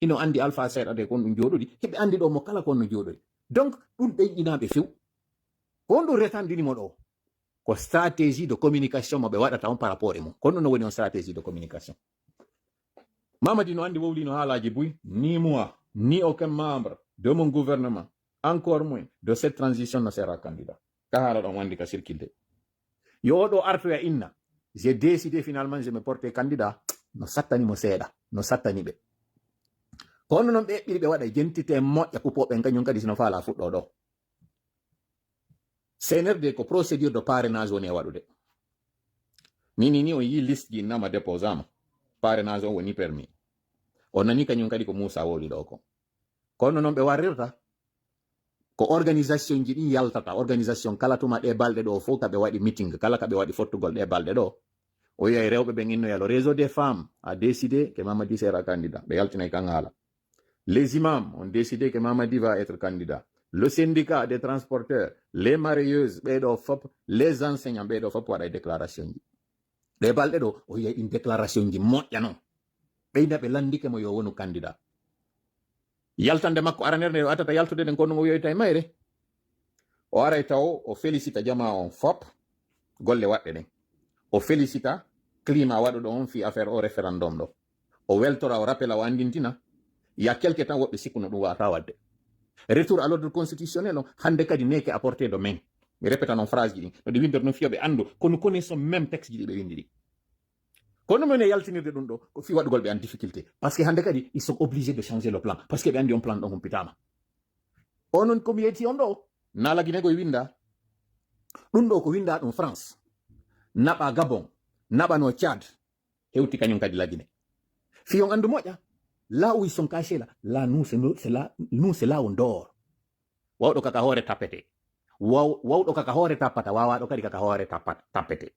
ino andi alpha seeɗa de kon ɗum jooɗodi heɓe andi ɗo mo kala kon no jooɗodi donc ɗum ɗeyƴinaɓe few ko on ɗum retandinimo ɗo ko stratégie de communication mo ɓe waɗata on par rapport e mum kono ɗum no woni on stratégie de communication. Mamadi no andi wowlino haalaji buy ni moi ni aucun membre de mon gouvernement encore moins de cette transition ne sera candidat ka haala ɗon wandi ka circulde yo oɗo artoya inna j'ai décidé finalement je me porte candidat no sattanimo seeɗa no sattani ɓe kono noon ɓe eɓɓiri ɓe waɗa jentite moƴƴa pupoɓe kañum kadi sino faala fuɗɗo ɗo CNRD ko procédure de parrainage woni e waɗude ni on yi liste ji nama déposama parrainage on woni permis o nani kañum kadi ko Moussa woli ɗo ko kono noon ɓe warrirta ko organisation ji ɗin yaltata organisation kala tuma ɗe balɗe ɗo fof kaɓe waɗi meeting kala kaɓe waɗi fottugol ɗe balɗe ɗo o wiya rewɓe ɓen innoyalo réseau des femmes a décidé que Mamadi sera candidat ɓe yaltinay kan haala les imams ont décidé que Mamadi va être candidat le syndicat des transporteurs les marieuses ɓeɗo fop les enseignants ɓeɗo fop waɗa déclaration ji ɗe balɗe ɗo o wiya ɗin déclaration ji moƴƴa noon ɓeyda ɓe landike mo yo wonu candidat yaltande makko aranerde o atata yaltude ɗen kono o wiyoyta e mayre o aray taw o félicita jama on fop golle waɗɗe ɗen o félicita climat waɗuɗo on fi affaire o référendum ɗo o weltora o rappela o andintina ya quelque temps woɓɓe sikkuno ɗum wata wadde retour à l'ordre constitutionnel on hande kadi neke apporté de main mi répéta noon phrase ji ɗin no ɗi windoto no fiyoɓe andu kono connaissons même texte ji ɗi ɓe windi ɗi kono mene yaltinirde ɗum ɗo ko fi waɗugol ɓe en difficulté par ce que hande kadi ils sont obligés de changer le plan par ce que ɓe andi on plan ɗon humpitama onon komi yetti on ɗo nalaguinego e winda ɗum ɗo ko winda ɗum France naɓa Gabon naɓano Tchad hewti kañum kadi laguine fi on andu moƴƴa là où ils sont cachés là nous c'est là on dort wawɗo kaka hoore tappete wawɗo kaka hoore tappata wawaɗo kadi kaka hoore tappete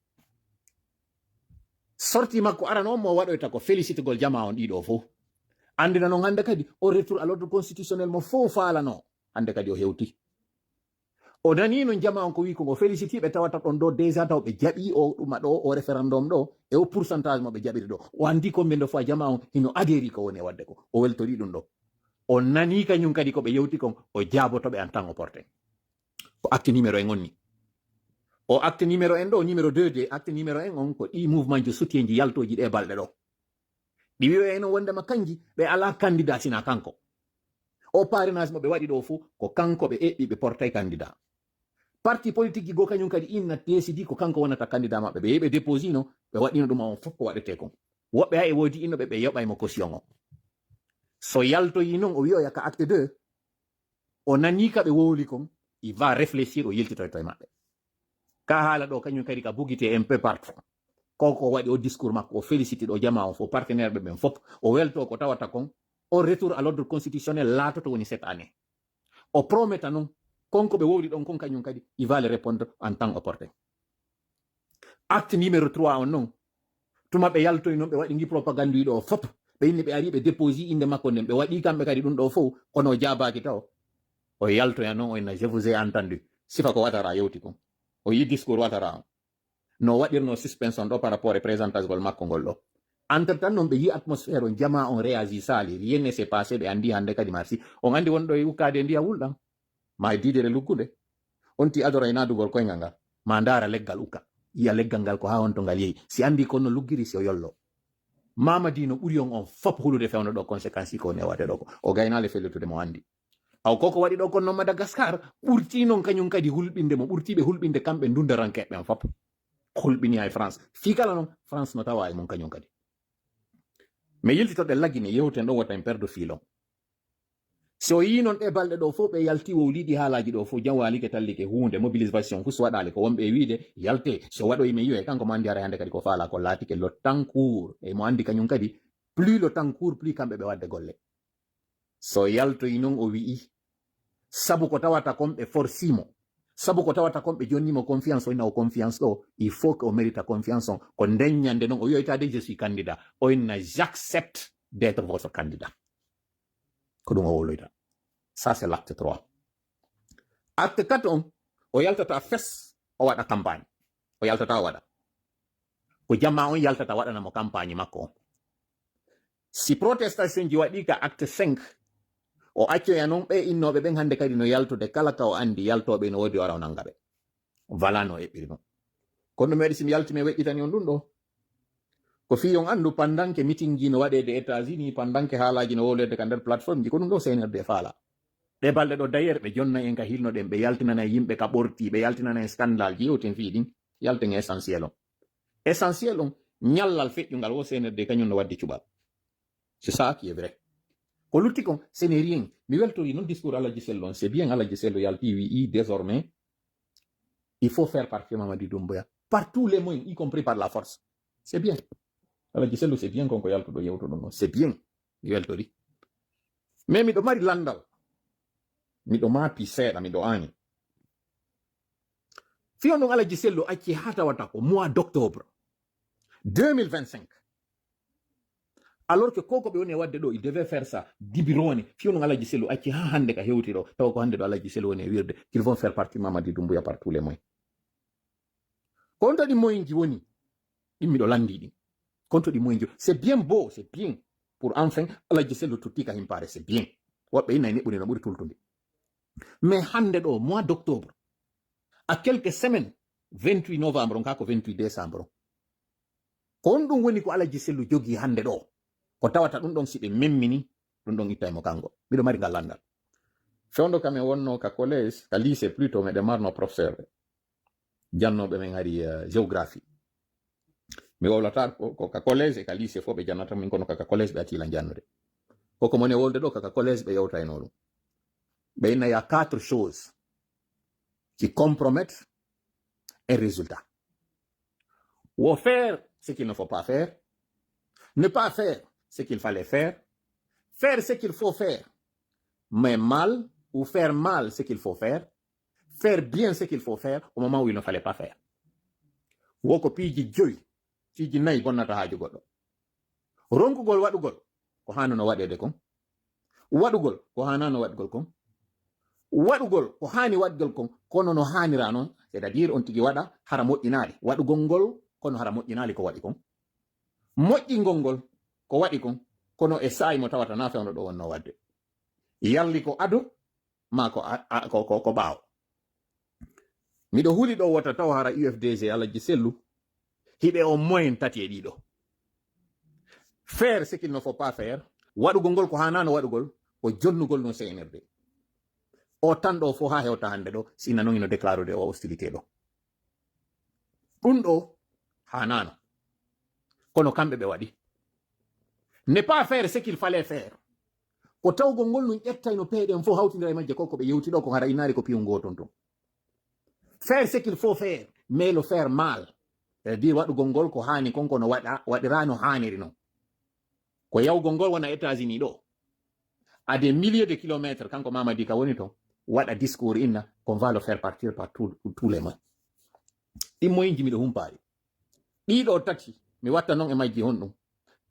sorti makko arano on mo waɗoyta ko félicitugol jama on ɗiɗo fof andina noon hande kadi o retour à l'ordre constitutionnel mo fof falano hande kadi o hewti o nani non jama on ko wi ko o félicitiɓe tawata ɗon ɗo déjà taw ɓe jaɓi o ɗuma ɗo o référendum ɗo e o pourcentage mo ɓe jaɓiri ɗo o andi komɓe ndo fois jama on hino adhéri ko woni e wadde ko o weltori ɗum ɗo o nani kañum kadi ko ɓe yewti kon o jabotoɓe en temps o porté ko acte numéro en onni o acte numéro en ɗo numéro 2 de acte numéro en on ko ɗi mouvement ji soutien ji yaltoji ɗe balɗe ɗo ɗi wiyo en wondema kanji ɓe ala candidat sina kanko o parrainage mo ɓe waɗi ɗo fo ko kanko ɓe eɓɓi ɓe portay candidat parti politique ji go kañum kadi inna décidi ko kanko wonata candidat maɓɓe ɓe yeɓe déposi no ɓe waɗino ɗum on fof ko waɗete kon woɓɓe ha e woodi innoɓe ɓe yoɓaymo caution o so yaltoyi noon o wiyoya ka acte 2 o nani ka ɓe wowli kon il va réfléchir o yeltitoyto e maɓɓe ka haala ɗo kañum kadi ka bugite un peu partout koko waɗi o discours makko o félicité ɗo jama on fo partenaire ɓe ɓen fof o welto ko tawata kon o retour à l'ordre constitutionnel laatoto woni cette année o prometa noon konko ɓe wowli ɗon kon kañum kadi il va le répondre en temps opportun acte numéro 3 on noon tuma ɓe yaltoy noon ɓe waɗi gi propagande ɗo fop ɓe inni ɓe ari ɓe déposi inde makko nden ɓe waɗi kamɓe kadi ɗum ɗo fof kono jabaki taw o yaltoya noon o inna je vous ai entendu sifa ko watara yewti kon o yi discours watara on no waɗirno suspension ɗo par rapport e présentage gol makko ngol ɗo entre temps noon ɓe yi atmosphére on jama on réagi sali rien ne s'est passé ɓe andi hande kadi marsi on andi wonɗo e ukkade ndiya wulɗan ma e didere luggude on ti adora e nadugol koyngal ngal ma ndara leggal ukka yiya leggal ngal ko ha on to ngal yehi si andi kono luggiri si o yollo Mamadi no ɓuri on fop hulude fewno ɗo conséquence ko ne waɗe ɗo ko o gaynale fellutude mo andi aw koko waɗi ɗo kon no Madagascar ɓurti noon kañum kadi hulɓinde mo ɓurtiɓe hulɓinde kamɓe dundarankeɓe fop hulɓini ha e France fi kala noon France no tawa e mum kañum kadi mais yiltitoɗe laggine yewten ɗon wata en perde filon so yi noon ɗe balɗe ɗo fof ɓe yalti wowliɗi haalaji ɗo fof jam walike tallike hunde mobilisation hus waɗali ko wonɓe wiide yalte so waɗoyimi yiwe kanko mo andi ara hande kadi ko faala ko laatike le temps court e mo andi kañum kadi plus le temps court plus kamɓe ɓe wadde golle so yaltoyi noon o wi'i sabu ko tawata kon ɓe forsimo sabu ko tawata kon ɓe jonnimo confiance o inna o confiance ɗo il faut que o mérita confiance on ko ndeññande noon o wiyoytade je suis candidat o inna j'accepte d'être votre candidat ko ɗum o woloyta ça c'est l'acte 3 acte 4 on o yaltata fes o waɗa campagne o yaltata o waɗa ko jamma on yaltata waɗanamo campagne makko on si protestation ji waɗi ka acte 5 o accoya noon ɓe innoɓe ɓen hande kadi no yaltude kala ka o andi yaltoɓe no wodi wara o nanga ɓe wala no eɓɓiri noon kono ɗum waɗi simi yaltimi weƴƴitani on ɗum ɗo ko fi on andu pandanke meeting ji no waɗede États-Unis pandanke haalaji no wolede ka nder plateforme ji ko ɗum ɗo senerde faala ɗe balɗe ɗo d'ailleurs ɓe jonna en ka hilno ɗen ɓe yaltinana yimɓe ka ɓorti ɓe yaltinana en scandale ji yewten fi ɗin yalten essentiel on ñallal feƴƴungal wo senerde kañum no waddi cuɓal c'est ça qui est vrai ko lutti kon ce n'est rien mi weltori non discours Alaji Sello on c'est bien Alaji Sello yalti wi désormais il faut faire partie Mamadi Doumbouya par tous les moyens y compris par la force c'est bien Alaji Sello c'est bien konko yaltuɗo yewtuɗo non c'est bien mi weltori mais miɗo mari landal miɗo maapi seeɗa miɗo aani fiyon ɗum Alaji Sello acci ha tawata ko mois d'octobre 2025 alors que koko ɓe woni e wadde ɗo il devait faire ça dibirone fiyon ɗum Alaji Sello acci ha hande ka hewti ɗo tawa ko hande ɗo Alaji Sello woni e wirde qu'ils vont faire partie Mamadi Doumbouya par tous les moyens ko on taɗi moyen ji woni ɗin miɗo landi ɗin konto ɗi moyen ji c'est bien beau c'est bien pour enfin Alaji Sello tuttika himpare c'est bien woɓɓe inna e neɓɓude no ɓuri tultude mais hande ɗo mois d'octobre à quelques semaines 28 novembre on ka ko 28 décembre ko on ɗum woni ko Alaji Sello jogi hande ɗo ko tawata ɗum ɗon si ɓe memmini ɗum ɗon ittaymo kango miɗo mari ngal landal fewndo kamen wonno ka collège ka lycée plutôt meɗe marno professeur ɓe jannoɓe men hari géographie mi wowlata ko ka collège e ka lycée fof ɓe jannata min kono kaka collège ɓe attila jannude koko moni wolde ɗo kaka collège ɓe yewtayno ɗum ɓe inna ya 4 choses qui compromettent un résultat ou faire ce qu'il ne faut pas faire, ne pas faire ce qu'il fallait faire ce qu'il faut faire mais mal ou faire mal ce qu'il faut faire bien ce qu'il faut faire au moment où il ne fallait pas faire woko piiji joyi piiji nayi bonnata haaju goɗɗo ronkugol waɗugol ko hanno waɗede kon waɗugol ko hanano waɗgol kon waɗugol ko hani waɗgol kon kono no hanira noon c'est à dire on tigi waɗa hara moƴƴinaali waɗugol ngol kono hara moƴƴinaali ko waɗi kon moƴƴingol ngol ko waɗi kon kono e saayi mo tawata na fewno ɗo wonno wadde yalli ko ado ma ko ɓaawo miɗo huuli ɗo wota taw hara UFDG Alaji Sello hiɓe o moyen tati e ɗiɗo faire ce qu'il ne faut pas faire waɗugol ngol ko hanano waɗugol ko jonnugol no senirde o tan ɗo fo ha hewta hande ɗo sina noon ino déclarude o hostilité ɗo ɗum ɗo hanano kono kamɓe ɓe waɗi ne pas faire ce qu'il fallait faire ko tawgol ngol no ƴettayno peeɗen fo hawtidira e majje koko ɓe yewti ɗo ko hara inari ko piyon goton ton faire ce qu'il faut faire mais le faire mal c'est-à-dire waɗugol ngol ko hani konko no waɗira no haniri non ko yawgol ngol wona États-Unis ɗo à des milliers de kilomètres kanko Mamadi ka woni ton waɗa discours inna qu'on va le faire partir par tous les moyens ɗin moyinji miɗo humpaari ɗiɗo tati mi watta noon e majji hon ɗum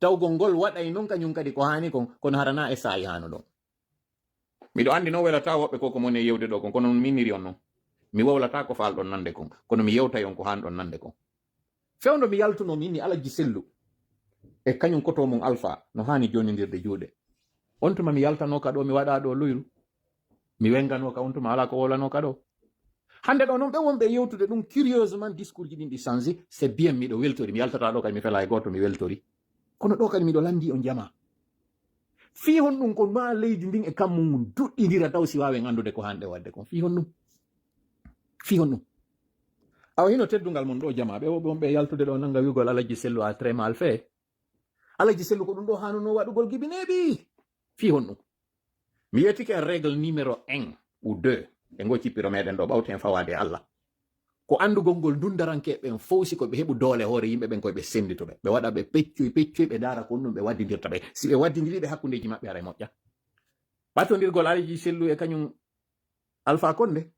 tawgol ngol waɗay noon kañum kadi ko hani kon kono harana e saayi hano ɗon miɗo andi noon welata woɓɓe koko moni e yewde ɗo kon kono minniri on noon mi wowlata ko falɗon nande kon kono mi yewtay on ko hanɗon nande kon fewndo mi yaltuno minni Alaji Sello e kañum koto mum Alpha no hani jonidirde juuɗe on tuma mi yaltano ka ɗo mi waɗa ɗo luyru mi wengano ka on tuma ala ko wolano ka ɗo hande ɗo noon ɓe wonɓe yewtude ɗum curieusement discours ji ɗin ɗi changé c'est bien miɗo weltori mi yaltata ɗo kadi mi fela e goto mi weltori kono ɗo kadi miɗo landi on jama fi hon ɗum ko ma leydi ndin e kammum duɗɗidira taw si wawen andude ko hanɗe wadde kon fi hon ɗum awa hino teddungal mon ɗo jama ɓe woɓe wonɓe yaltude ɗo nanga wigol Alaji Sello a très mal fait Alaji Sello ko ɗum ɗo hanuno waɗugol gibineɓi fi hon ɗum mi yettike en règle numéro 1 ou 2 e ngo cippiro meɗen ɗo ɓawten fawade Allah ko andugol ngol dundarankeɓen fawsi koɓe heɓu doole hoore yimɓe ɓen koyeɓe senditoɓe ɓe waɗa ɓe peccoy ɓe daara kon ɗum ɓe waddidirta ɓe si ɓe waddidiriɓe hakkundeji maɓɓe ara e moƴƴa ɓattodirgol Alaji Sello e kañum Alpha Condé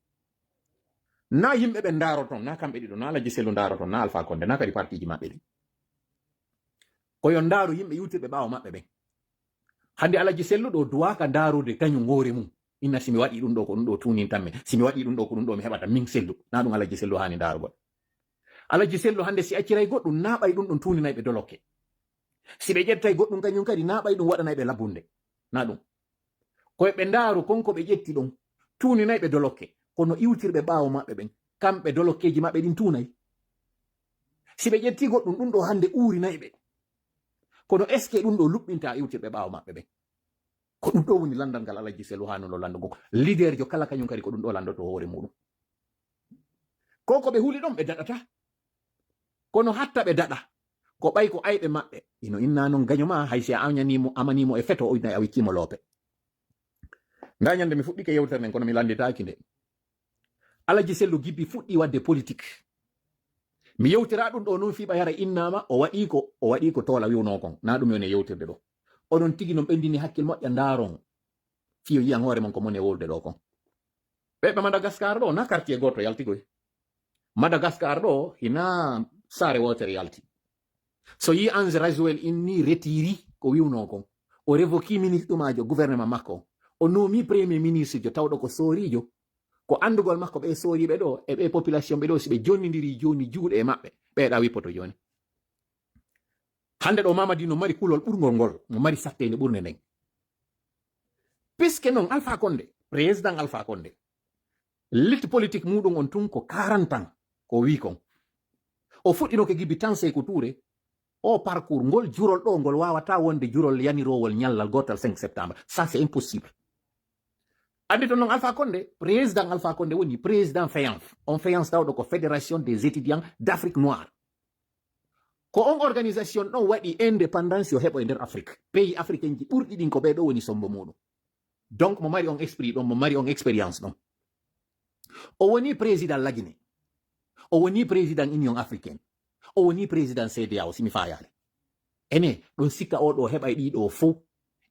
na yimɓe ɓe daroton na kamɓe ɗiɗo na Alaji Sello daroton na Alpha Condé na kadi partiji maɓɓe ɗi koyo ndaaru yimɓe yewtirɓe ɓaawo maɓɓe ɓen hande Alaji Sello ɗo duwaka darude kañum hoore mum inna simi waɗi ɗum ɗo ko ɗum ɗo tunintanmi simi waɗi ɗum ɗo ko ɗum ɗo mi heɓata min Sello na ɗum Alaji Sello hani darugol Alaji Sello hande si acciray goɗɗum naɓay ɗum ɗon tuninayɓe dolokke si ɓe ƴettay goɗɗum kañum kadi na ɓay ɗum waɗanay ɓe labunde na ɗum koye ɓe ndaaru konko ɓe ƴetti ɗum tuuninay ɓe dolokke kono iwtirɓe ɓaawo maɓɓe ɓen kamɓe dolokkeji maɓɓe ɗin tuunay si ɓe ƴetti goɗɗum ɗum ɗo hannde uurinayi ɓe kono est ce que ɗum ɗo luɓɓinta iwtirɓe ɓaawo maɓɓe ɓen ko ɗum ɗo woni landal ngal Alaji Sellu hanuno landugo leader jo kala kañum kadi ko ɗum ɗo landoto hoore muɗum ko ɓe huli ɗon ɓe daɗata kono hatta ɓe daɗa ko ɓay ko ayɓe maɓɓe ino inna noon gaño ma hay si a amanimo e feto o a wiccimo loope nda ñande mi fuɗɗike yewtere nden kono mi landitaki nde Alaji Sellu Gibby fuɗɗi wadde politique mi yewtira ɗum ɗo noon fiiɓa yara innama o waɗi ko toola wiwno kon na ɗum yone yewtirde ɗo onon tigi noon ɓendini hakkil moƴƴa ndaron fiyo yiyan hoore mon ko mone wolde ɗo kon ɓeɓe Madagascar ɗo na quartier goto yaltigoy Madagascar ɗo hina saare wotere yalti so yi Ange Rajwel inni retiri ko wiwno kon o révoki ministre ɗumajo gouvernement makko o nomi premier ministre jo tawɗo ko soorijo ko andugol makko ɓe sooriɓe ɗo e ɓe population ɓe ɗo si ɓe jonnidiri joni juuɗe e maɓɓe ɓeeɗa wippoto joni hande ɗo Mamadi no mari kulol ɓurgol ngol mo mari sattede ɓurde nden puisque noon Alpha Condé président Alpha Condé lit politique muɗum on tun ko 40 ans ko wi kon o fuɗɗino ko Gibby tan Sékou Touré o parcours ngol jurol ɗo ngol wawata wonde jurol yanirowol ñallal gotal 5 septembre ça c'est impossible andi to noon Alpha Condé président Alpha Condé woni président FEANF on FEANF tawɗo ko fédération des étudiants d'Afrique noire ko on organisation ɗon waɗi indépendance yo heɓo e nder Afrique pays africain ji ɓurɗi ɗin ko ɓeɗo woni sombo muɗum donc mo mari on esprit ɗon mo mari on expérience ɗon o woni président Laguiné o woni président Union africaine o woni président CEDEAO simi fayale ene ɗon sikka oɗo heɓa e ɗiɗo fo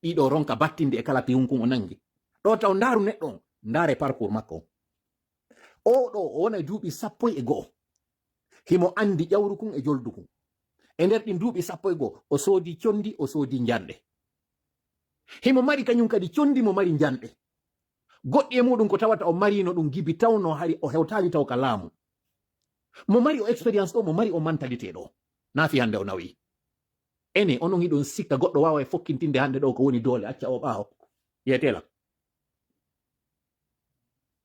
ɗiɗo ronka battinde e kala pihunkun o nangi ɗo taw ndaaru neɗɗo on ndaare parcours makko oɗo o wona duuɓi 11 himo andi ƴawru kun e joldu kun e nder ɗin duuɓi 11 o soodi condi o soodi janɗe himo mari kañum kadi condi mo mari janɗe goɗɗi e muɗum ko tawata o marino ɗum Gibby tawno hari o hewtali taw ka laamu mo mari o expérience ɗo mo mari o mentalité ɗo naafi hande o nawi ene onon hiɗon sikka goɗɗo wawa e fokkintinde hande ɗo ko woni doole acca o ɓaawo yetela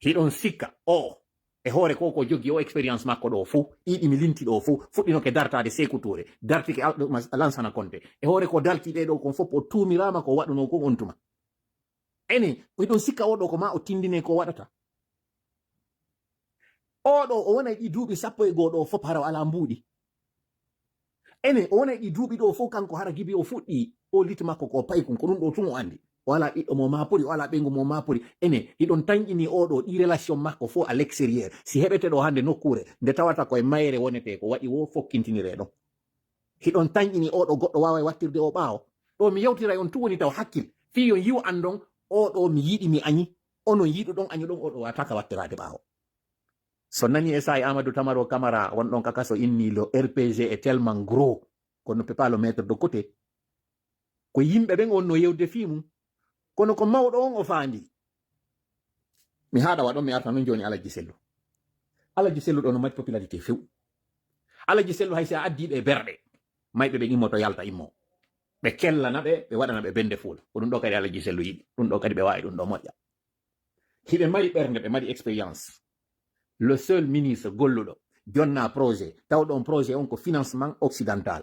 hiɗon sikka o e hoore ko jogi o expérience makko ɗo fuu ɗiɗi mi linti ɗo fuu fuɗɗinoke dartade Sékou Touré dartike Lansana Conté e hoore ko dartiɗe ɗo kon fof o tuumirama ko waɗuno kon on tuma ene hiɗon sikka oɗo ko ma o tindine ko waɗata oɗo o wona ɗi duuɓi 11 ɗo fof hara ala mbuuɗi ene o wona ɗi duuɓi ɗo fof kanko hara Gibby o fuɗɗi o lit makko ko paykun ko ɗum ɗo tun o andi o wala ɓiɗɗo mo mapuri o wala ɓengu mo mapuri ene hiɗon tañƴini oɗo ɗi relation makko fof à l'extérieur si heɓete ɗo hande nokkure nde tawata koye mayre wonete ko waɗi wo fokkintinire ɗon hiɗon tañƴini oɗo goɗɗo wawa wattirde o ɓaawo ɗo mi yewtira on tu woni taw hakkil fi yon yiw andon oɗo mi yiɗi mi añi onon yiɗu ɗon añi ɗon oɗo wataka wattirade ɓaawo so nani e sayi Amadou Tamaro Camara wonɗon kakaso inni le RPG est tellement gros qu'on ne peut pas le mettre de côté ko yimɓe ɓen on no yewde fi mum kono ko mawɗo on o faandi mi haɗa waɗon mi arta noon joni Alaji Sellu ɗo no mari popularité few Alaji Sellu hay si a addiɓe e berɗe mayɓe ɓe immoto yalta immo ɓe kellana ɓe waɗana ɓe bende fuula ko ɗum ɗo kadi Alaji Sellu yiɗi ɗum ɗo kadi ɓe wawi ɗum ɗo moƴƴa hiɓe mari ɓernde ɓe mari expérience le seul ministre golluɗo jonna projet tawɗo on projet on ko financement occidental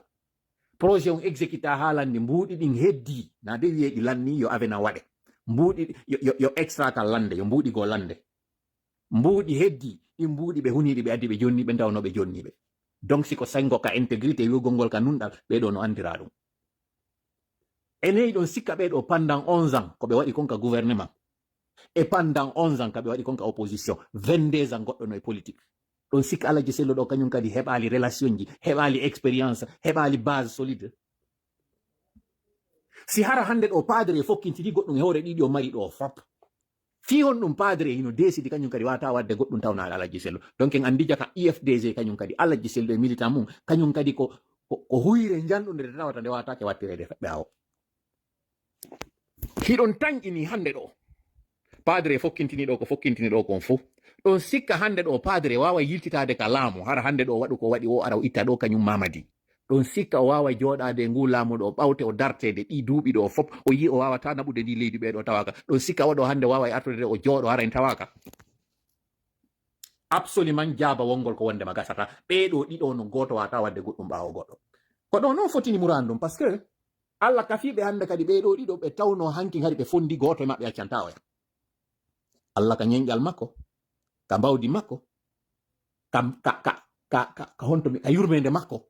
projet on exécuta haalande mbuuɗi ɗin heddi na de wiyeɗi lanni yo avena waɗe mbuuɗi yo extra ka lande yo mbuuɗi go lande mbuuɗi heddi ɗin mbuuɗi ɓe huniɗi ɓe addi ɓe jonni ɓe ndawno ɓe jonniɓe donc siko sengo ka intégrité wiwgol ngol ka nunɗal ɓeɗo no andira ɗum eneyi ɗon sikka ɓeɗo pendant 11 ans ko ɓe waɗi konka gouvernement et pendant 11 ans ka ɓe waɗi konka opposition 22 ans goɗɗo no e politique ɗon sikka Alaji Sellu ɗo kañum kadi heɓali relation ji heɓali expérience heɓali base solide si hara hande ɗo padre fokkintini goɗɗum e hoore ɗiɗi o mari ɗo fop fi hon ɗum padre hino décide kañum kadi wata wadde goɗɗum tawnaɗe Alaji Sellu donc en andi jaka IFDG kañum kadi Alaji Sellu e militant mum kañum kadi ko huyre janɗude nde tawata nde watake wattirede ɓaawo hiɗon tañƴini hande ɗo padre fokkintini ɗo ko fokkintini ɗo kon fof ɗon sikka hande ɗo padre wawa yiltitade ka laamu hara hande ɗo waɗu ko waɗi o ara o itta ɗo kañum Mamadi ɗon sikka o wawa joɗade e ngu laamu ɗo o ɓawte o dartede ɗi duuɓi ɗo fof o yi o wawata naɓude ndi leydi ɓeɗo tawaka ɗon sikka waɗo hande wawa e artude o jooɗo hara en tawaka absolument jaaba wongol ko wondema gasata ɓeɗo ɗiɗo no goto wata wadde goɗɗum ɓawo goɗɗo ko ɗon noon fotini murandum par ce que Allah kafiɓe hande kadi ɓeɗo ɗiɗo ɓe tawno hanki hari ɓe fondi goto e maɓɓe accanta oya Allah ka ñeñƴal makko ka mbawdi makko ka honto ka yurmede makko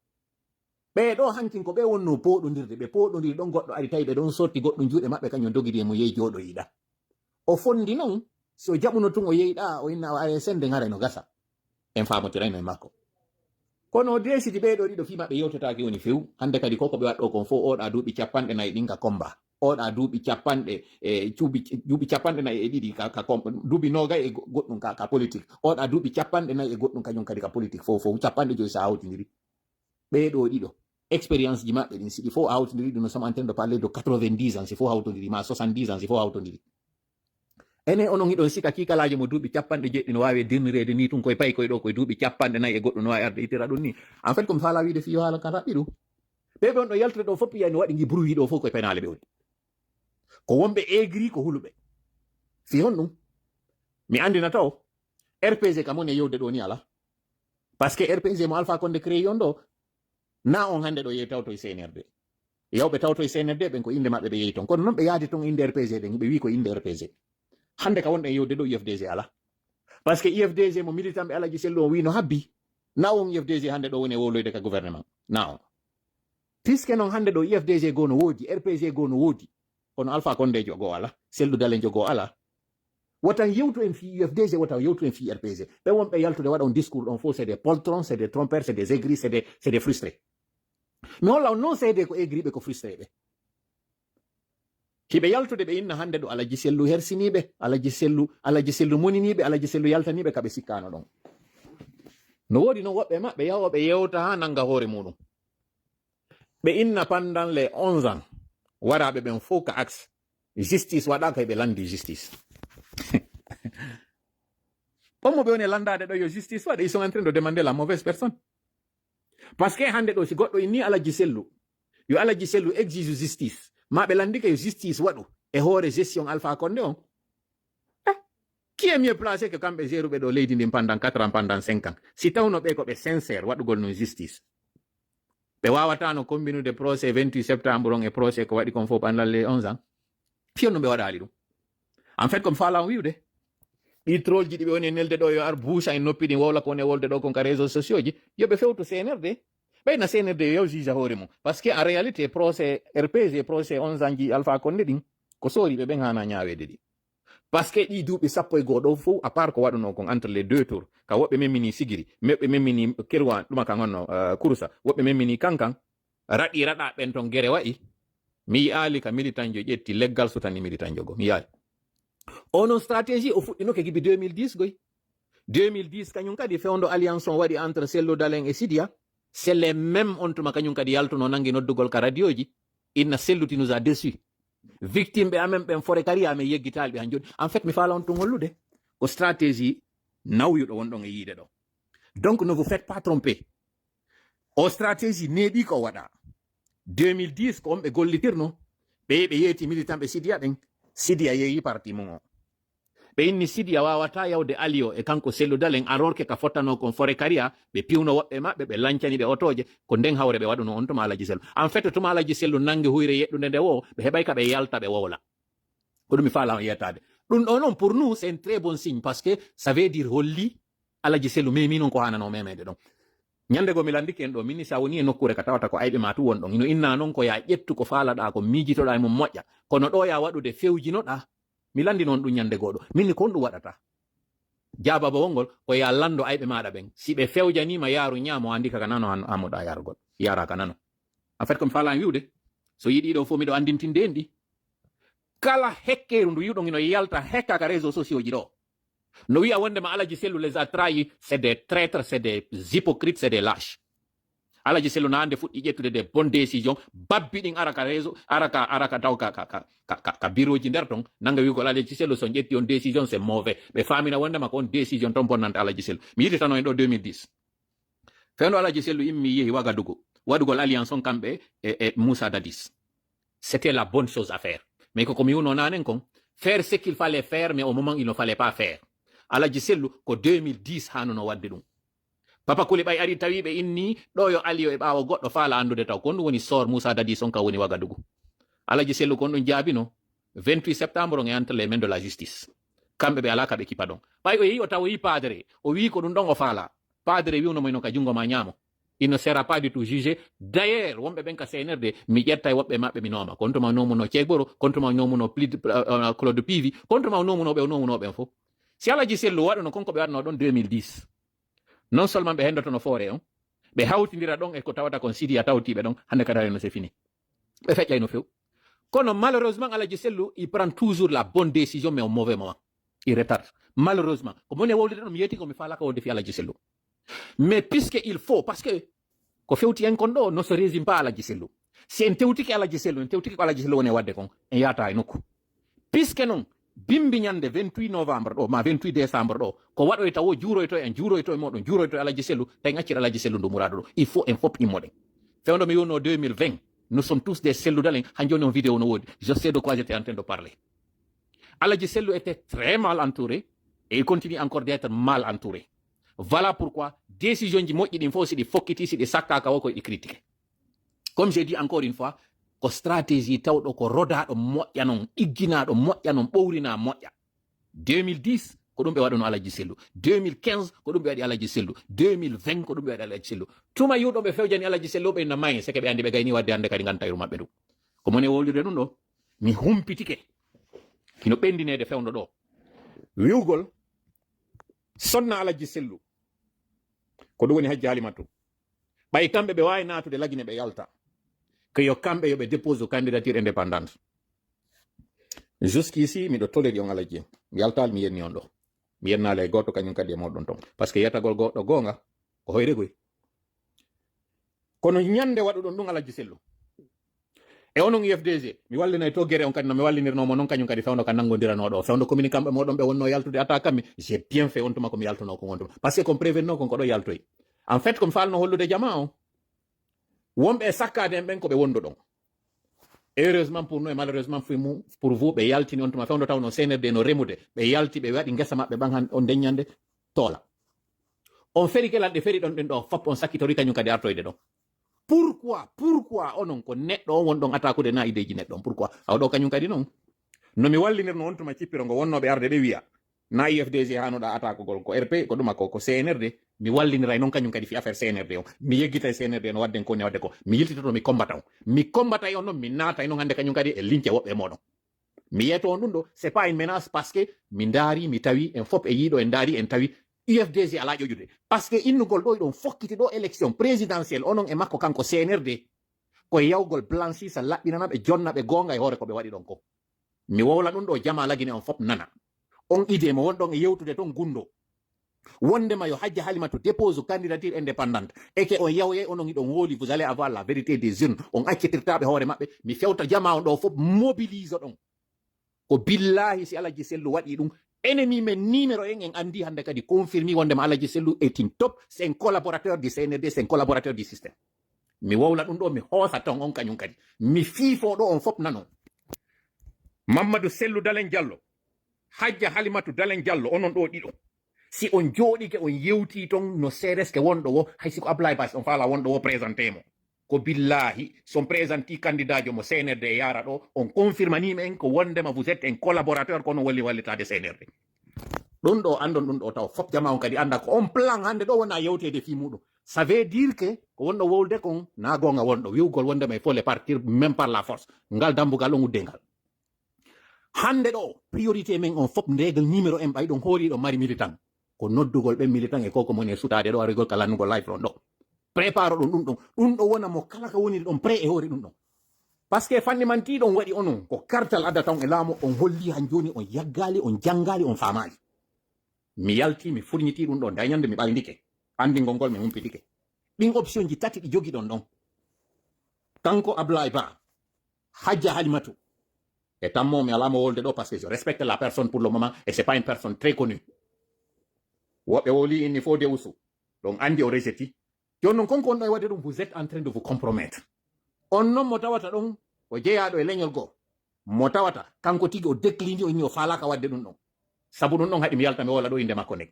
ɓeɗo hankin ko ɓe wonno poɗodirde ɓe poɗodiri ɗon goɗɗo ari tawi ɓe ɗon sorti goɗɗum juuɗe maɓɓe kañum dogiri e mo yehi joɗo yiɗa o fondi noon so jaɓuno tun o yeyiɗa o inna o are sende ngare no gasa en famotirayno e makko kono o desidi ɓeɗo ɗiɗo fi maɓɓe yewtetaki woni few hande kadi koko ɓe waɗɗo kon fof oɗa duuɓi 40 ɗinka komba oɗa duuɓi 40 duuɓi 40 e ɗiɗi duuɓi nogay e goɗɗum ka politique oɗa duuɓi 40 e goɗɗum kañum kadi ka politique fof 50 sa hawtidiri ɓeɗo ɗiɗo expérience ji maɓɓe ɗin siɗi fof hawtodiri ɗum no sommes en train de parler de 90 ans si fof hawtodiri ma 70 ans si fof hawtodiri ene onon hiɗon sika kikalaji mo duuɓi jeɗɗi no wawi dirnirede ni tun koye payi koye ɗo koye duuɓi 40 e goɗɗum no wawi arde ittira ɗum ni en fait komi faala wiide fiyo haala kan raɓɓi ɗum ɓe ɓe on ɗo yaltude ɗo fof piyani waɗi gi bruit ɗo fof koye penale ɓe woni ko wonɓe aigri ko huluɓe fi hon ɗum mi andinata o rpg kam woni e yewde ɗo ni ala par ce que rpg mo Alpha Condé créé on ɗo na on hande ɗo yehi tawto e CNRD yawɓe tawto e CNRD ɓen ko inde maɓɓe ɓe yehi ton kono noon ɓe yaadi ton inde rpg ɗen ɓe wi ko inde rpg hande ka wonɗen yewde ɗo UFDG ala par ce que UFDG mo militant ɓe Alaji Sellu o wi no habbi na on UFDG hande ɗo woni e woloyde ka gouvernement na on puisque noon hande ɗo UFDG goo no woodi rpg goo no woodi kono Alpha Condé jogo ala Sellu Dale jogo ala wotan yewtu en fi UFDG wotan yewtu en fi rpg ɓe wonɓe yaltude waɗa on discours ɗon fof c'est des poltrons c'est des trompeurs c'est des aigris c'est des frustrés mi holla on non seede ko aigri ɓe ko frustré ɓe hiɓe yaltude ɓe inna hande ɗo Alaji Sellu hersiniɓe Alaji Sellu moniniɓe Alaji Sellu yaltaniɓe kaɓe sikkano ɗon no woodi noon woɓɓe maɓɓe yahoɓe yewta ha nanga hoore muɗum ɓe inna pendant les 11 ans waraɓe ɓen fof ka axe justice waɗaka ɓe landi justice ommo ɓe woni landade ɗo yo justice waɗa ils sont en train de demander la mauvaise personne par ce que hande ɗo si goɗɗo inni Alaji Sellu yo Alaji Sellu exige justice ma ɓe landike yo justice waɗu e hoore gestion Alpha Condé on qui est mieux placé que kamɓe géruɓe ɗo leydi ndin pendant 4 ans pendant 5 ans si tawno ɓe ko ɓe sincére waɗugol no justice ɓe wawatano combinude procès 28 septembre on e procès ko waɗi kon fof pendant les 11 ans fiyonno ɓe waɗali ɗum en fait comme faala on wiwde ɗi trolji ɗi ɓe woni e nelde ɗo yo ar boucha en noppi ɗin wowla ko woni e wolde ɗo kon ka réseaux sociaux ji yoɓe fewto CNRD ɓeyna CNRD yo juge hoore mum par ce que en réalité procès rpg procès 11 ans ji Alpha Condé ɗin ko sooriɓe ɓen hana ñawede ɗi par ce que ɗi duuɓi 10 ɗo fof à part ko waɗuno kon entre les deux tours ka woɓɓe memmini sigiri meɓɓe memmini kirwa ɗuma kan honno kursa woɓɓe memmini kankan raɗi raɗa ɓen ton guere waɗi mi yi'ali ka militant jo ƴetti leggal sutani militant jo go mi yi'ali ono stratégie o fuɗɗinoke gibi 2010 goy 2010 kañum kadi fewndo alliance on waɗi entre Sello Dalen e Sidia c'est les mêmes on tuma kañum kadi yaltuno nangi noddugol ka radio ji inna Selluti nous a déçus victime ɓe amen ɓen fore kari amen yeggitali ɓe han joni en fait mi faala on tun hollude ko stratégie nawyuɗo wonɗon e yiide ɗo donc ne vous faites pas tromper o stratégie neeɓi ko waɗa 2010 ko on ɓe gollitirno ɓe yeeti militant ɓe Sidia ɓen Sidia yeeyi parti mum o ɓe inni Sidia wawata yawde alio e kanko Sello Dalen alors que ka fottano kon fore karia ɓe piwno woɓɓe maɓɓe ɓe lancani ɓe otoje ko nden hawre ɓe waɗuno on tuma Alaji Sellu en fait tuma Alaji Sellu nangi huyre yeɗɗude nde wo ɓe heɓay ka ɓe yalta ɓe wowla ko ɗum mi faala yettade ɗum ɗo noon pour nous c'est un très bon signe parce que ça veut dire holli Alaji Sellu memi noon ko hanano memede ɗon ñande go mi landiki en ɗo minni sa woni e nokkure ka tawata ko ayɓe ma tu won ɗon ino inna noon ko ya ƴettu ko faalaɗa ko miijitoɗa e mum moƴƴa kono ɗo ya waɗude fewjinoɗa mi landi noon ɗum ñande goɗo minni kon ɗum waɗata jababa wongol ko ya lando ayɓe maɗa ɓen si ɓe fewjanima yaaru ñaamo andi kaka nano amuɗa yarugol yara ka nano en fait comme faala wiwde so yiɗi ɗo fof miɗo andintinde en ɗi kala hekkeru ndu yiɗon ino yalta hekka ka réseaux sociaux ji ɗo no wiya wondema Alaji Sellu les a trahis c'est des traîtres c'est des hypocrites c'est des lâches Alaji Sellu na hande fuɗɗi ƴettude des bonnes décisions babbi ɗin ara ka réseau ara ka taw ka bureau ji nder ton nanga wi ko Alaji Sellu son ƴetti on décision c'est mauvais ɓe famina wondema ko on décision ton bonnante Alaji Sellu mi yiɗitano en ɗo 2010 fewno Alaji Sellu immi yehi Wagadugu wadugol alliance on kambe e Moussa Dadis. C'était la bonne chose à faire. Mais comme on a faire ce qu'il fallait faire, mais au moment il ne fallait pas faire. Alaji Sellu ko 2010 hanono wadde dum. Papa Koulibaly ari tawi be inni do yo alio e bawo goddo faala andude taw kon woni sor Moussa Dadis on ka woni Wagadugu. Alaji Sellu kon don jaabino 28 septembre on entre les mains de la justice. Kambe be alaka be kipadon. Bay o yi o taw yi padre, o wi ko dum don o faala. Padre wi no mo no ka jungo ma nyamo. Il ne sera pas du tout jugé. D'ailleurs, wombe ben ka CNRD mi yetta wobbe mabbe mi noma. Contre ma nomu no Chegboro, contre ma nomu no Claude Pivi, contre ma nomu no be fo. Si Alaji Sellu wado no konko be wadno don 2010. Non seulement be hendoto no fore on, be hawtindira don e ko tawata kon sidi atawti be don hande kadare no c'est fini. Be fecca no few. Kono malheureusement Alaji Sellu il prend toujours la bonne décision mais au mauvais moment. Il retarde. Malheureusement. Comme on est wolde no mi yeti ko mi fala ka wolde fi Alaji Sellu. Mais puisque il faut, parce que ko fewti en kondo no se résume pas Alaji Sellu. Si en tewti ke Alaji Sellu, en tewti ke Alaji Sellu woni wadde kon en yata e nokku. Puisque non bimbi nyande 28 novembre do ma 28 décembre do ko wado e tawo juuroyto en juuroyto e modon juuroyto Alaji Sellu tay ngaccir Alaji Sellu do murado do il faut en fop immode. Fewndo mi yono 2020 nous sommes tous des Sellu dalen hanjoni on vidéo no wodi. Je sais de quoi j'étais en train de parler. Alaji Sellu était très mal entouré et il continue encore d'être mal entouré. Voilà pourquoi décision ji moƴƴi ɗin fof si ɗi fokkiti si ɗi sakkaka wo koye ɗi critiqué. Comme j'ai dit encore une fois ko stratégie tawɗo ko rodaɗo moƴƴa non ɗigginaɗo moƴƴa non ɓowrina moƴƴa. 2010 ko ɗum ɓe waɗano Alaji Sellu, 2015 ko ɗum ɓe waɗi Alaji Sellu, 2020 ko ɗum ɓe waɗi Alaji Sellu. Tuma yuɗo ɓe fewjani Alaji Sellu ɓe no mayi seke ɓe andi ɓe gayni wadde hande kadi ganta iru maɓɓe ɗum. Ko moni woldude ɗum ɗo mi humpitike kino ɓendinede fewndo ɗo wiwgol sonna Alaji Sellu ko ɗum woni Hajji Halimatu ɓay kamɓe ɓe wawi natude lagine ɓe yalta que yo kamɓe yoɓe dépose candidature indépendante. Jusqu'ici miɗo toleri on Alaji mi yaltal mi yenni on ɗo mi yennale e goto kañum kadi e moɗon ton par ce que yettagol goɗɗo gonga ko hoyre goy kono ñande waɗu ɗon ɗum Alaji Sellu e onon UFDG mi wallinay to guere on kadi no mi wallinirnomo noon kañum kadi fewno ka nangodirano ɗo fewno commune kamɓe moɗon ɓe wonno yaltude atta kammi j'ai bien fait on tuma komi yaltuno ko wonɗum par ce que kon prévenno kon ko ɗo yaltoy en fait komi falno hollude jama o wonɓe e sakkade en ɓen ko ɓe wondo ɗon. Heureusement pour nous et malheureusement pour vous ɓe yaltini on tuma fewndo tawno CNRD no remude ɓe yalti ɓe waɗi guesa maɓɓe ɓan on deññande toola on feri kelal ɗe feri ɗon ɗen ɗo fop on sakkitori kañum kadi artoyde ɗon. Pourquoi onon ko neɗɗo on won ɗon attaquude na ideji neɗɗo on pourquoi awɗo kañum kadi noon no mi wallinirno on tuma cippiro ngo wonnoɓe arde ɓe wiya na UFDG hanoɗa attaquegol ko RP ko ɗuma ko CNRD mi walliniray noon kañum kadi fi affaire CNRD o mi yeggitay CNRD no wadden koni wadde ko mi yiltitoto mi combatay on noon mi naatay noon hande kañum kadi e lince woɓɓe moɗon mi yeeto on ɗum ɗo c'est pas une menace parce que mi daari mi tawi en fop e yiiɗo en daari en tawi UFDG ala ƴoƴude par ce que innugol ɗo ɗon fokkiti ɗo élection présidentielle onon e makko kanko CNRD ko yawgol blanchisa laɓɓinana ɓe jonna ɓe gonga e hoore ko ɓe waɗi ɗon ko mi wowla ɗum ɗo jama lagine on fop nana on idée mo wonɗon e yewtude ton gundo wondema yo Hajji Halimatu dépose candidature indépendante et que on yawye onon iɗon hooli vous allez avoir la vérité des urnes on accitirtaɓe hoore maɓɓe mi fewta jama on ɗo fop mobilise ɗon ko billahi si Alaji Sellu waɗi ɗum ennemi men numéro 1 en andi hande kadi confirmi wondema Alaji Sellu est une top c'est un collaborateur du CNRD c'est un collaborateur du système mi wowla ɗum ɗo mi hoosa ton on kañum kadi mi fiifo ɗo on fop nanon Mamadou Sellu Dalen Diallo Hajja Halimatu Dalen Diallo onon ɗo ɗiɗo si on jooɗike on yewti ton no seedeske wonɗo wo hay siko Ablaye Bas on faala wonɗo wo présenté mo ko billahi son présenté candidat jo mo CNRD yara ɗo on confirmanima en ko wondema vous êtes un collaborateur kono wolli wallitade CNRD ɗum ɗo andon ɗum ɗo taw fop jama on kadi anda ko on plan hande ɗo wona yewtede fi muɗum ça veut dire que ko wonɗo wolde kon na gonga wonɗo wiwgol wondema il faut les partir même par la force ngal dambugal on uddengal hande ɗo priorité men on fop règle numéro 1 ɓay ɗon hooriɗo mari militant ko noddugol ɓe militant e koko moni e sutade ɗo arigol kala nugol life ɗon ɗo prépare ɗum ɗum ɗo wona mo kala ka woni ɗon pré e hoore ɗum ɗon par ce que fannimanti ɗon waɗi onon ko kartal addata on e laamu on holli han joni on yaggali on jangali on famali mi yalti mi furniti ɗum ɗo dañande mi ɓaldike andingol ngol mi humpitike ɗin option ji tati ɗi jogi ɗon ɗon kanko Ablaye Ba Hajja Halimatu et tammo mi alamo wolde ɗo parce que je respecte la personne pour le moment et c'est pas une personne très connue woɓɓe woli inni fo de usu ɗon andi o reseti joni non konko on ɗo e wadde ɗum vous êtes en train de vous compromettre. On non mo tawata ɗon o jeeyaɗo e leñol goo mo tawata kanko tigi o décline o inni o faalaka wadde ɗum ɗon sabu ɗum ɗon haɗi mi yalta mi wola ɗo inde makko ndek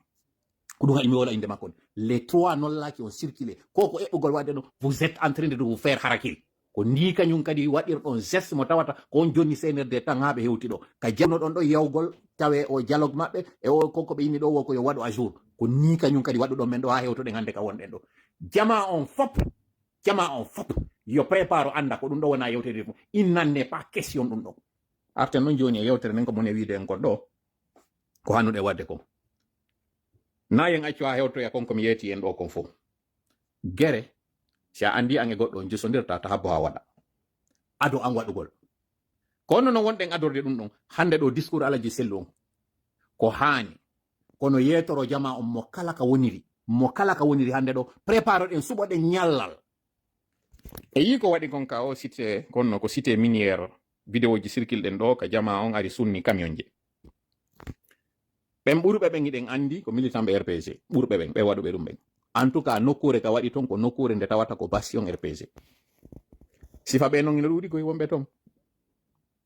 ko ɗum haɗi mi wola inde makko nde les trois nollaki on circulé koko eɓɓugol wadde ɗon vous êtes en train de vous faire harakil ko ndi kañum kadi waɗirɗon geste mo tawata ko on jonni CNRD tan ha ɓe hewti ɗo ka jamno ɗon ɗo yawgol tawe o dialogue maɓɓe e o konko ɓe inni ɗo wo ko yo waɗu à jour ko ni kañum kadi waɗuɗon men ɗo ha hewtoɗen hannde ka wonɗen ɗo jama on fop yo prépare o anda ko ɗum ɗo wona yewtere fof il n'en est pas question ɗum ɗo arten noon joni e yewtere nden ko mone wiide en kon ɗo ko hannuɗe wadde ko na yen accu ha hewtoya konko mi yeeti en ɗo kon fof gere si a andi an e goɗɗo on jusodirta ta habbo ha waɗa ado an waɗugol ko onno non wonɗen adorde ɗum ɗon hande ɗo discours alaji sellu on ko haani kono yetoro jama on mo kala ka woniri hande ɗo prépare ɗen suɓoɗen ñallal e yi ko waɗi kon ka o cité konno ko cité miniére vidéo ji circulɗen ɗo ka jama on ari sunni camion je ɓen ɓurɓe ɓen iɗen andi ko militant ɓe RPG ɓurɓe ɓen ɓe waɗuɓe ɗum ɓen en tout cas nokkure ka waɗi ton ko nokkure nde tawata ko bastion RPG sifa ɓe noon ina ɗuuɗi koye wonɓe ton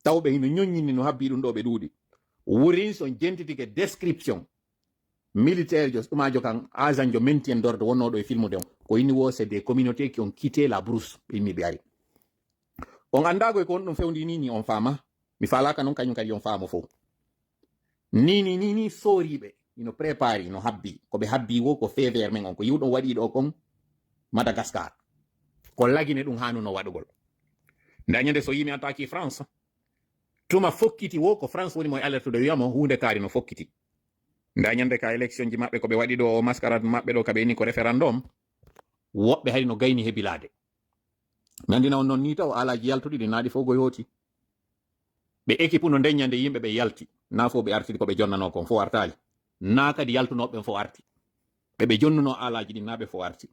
tawɓe ino ñoññinni no habbi ɗum ɗo ɓe ɗuuɗi wurin son jentitike description militaire jo ɗumajo kan agent jo maintien d'ordre wonnoɗo e film de on ko inni wo c'est des communautés qui ont quitté la brousse ɓe ɓe ari on andago e ko on ɗum fewndi ni on faama mi falaka noon kañum kadi on faamo fof ni sooriɓe ino préparé ino habbi koɓe habbi wo ko fever men on ko yiwɗon waɗi ɗo kon Madagascar ko lagine ɗum hanuno waɗugol nde añande so yimi attaque France tuma fokkiti wo ko France woni moye alerte de wiyamo hunde kaari no fokkiti nde añande ka élection ji maɓɓe koɓe waɗi ɗo o mascarade maɓɓe ɗo kaɓe ni ko référendum woɓɓe hay no gayni hebilade mi andina on noon ni taw alaji yaltuɗi ɗi naaɗi fof go yooti ɓe équipe no ndeññande yimɓe ɓe yalti na fo ɓe artidi koɓe jonnano kon fo artali na kadi yaltunoɓe fo arti ɓeɓe jonnuno alaji ɗi naɓe fo arti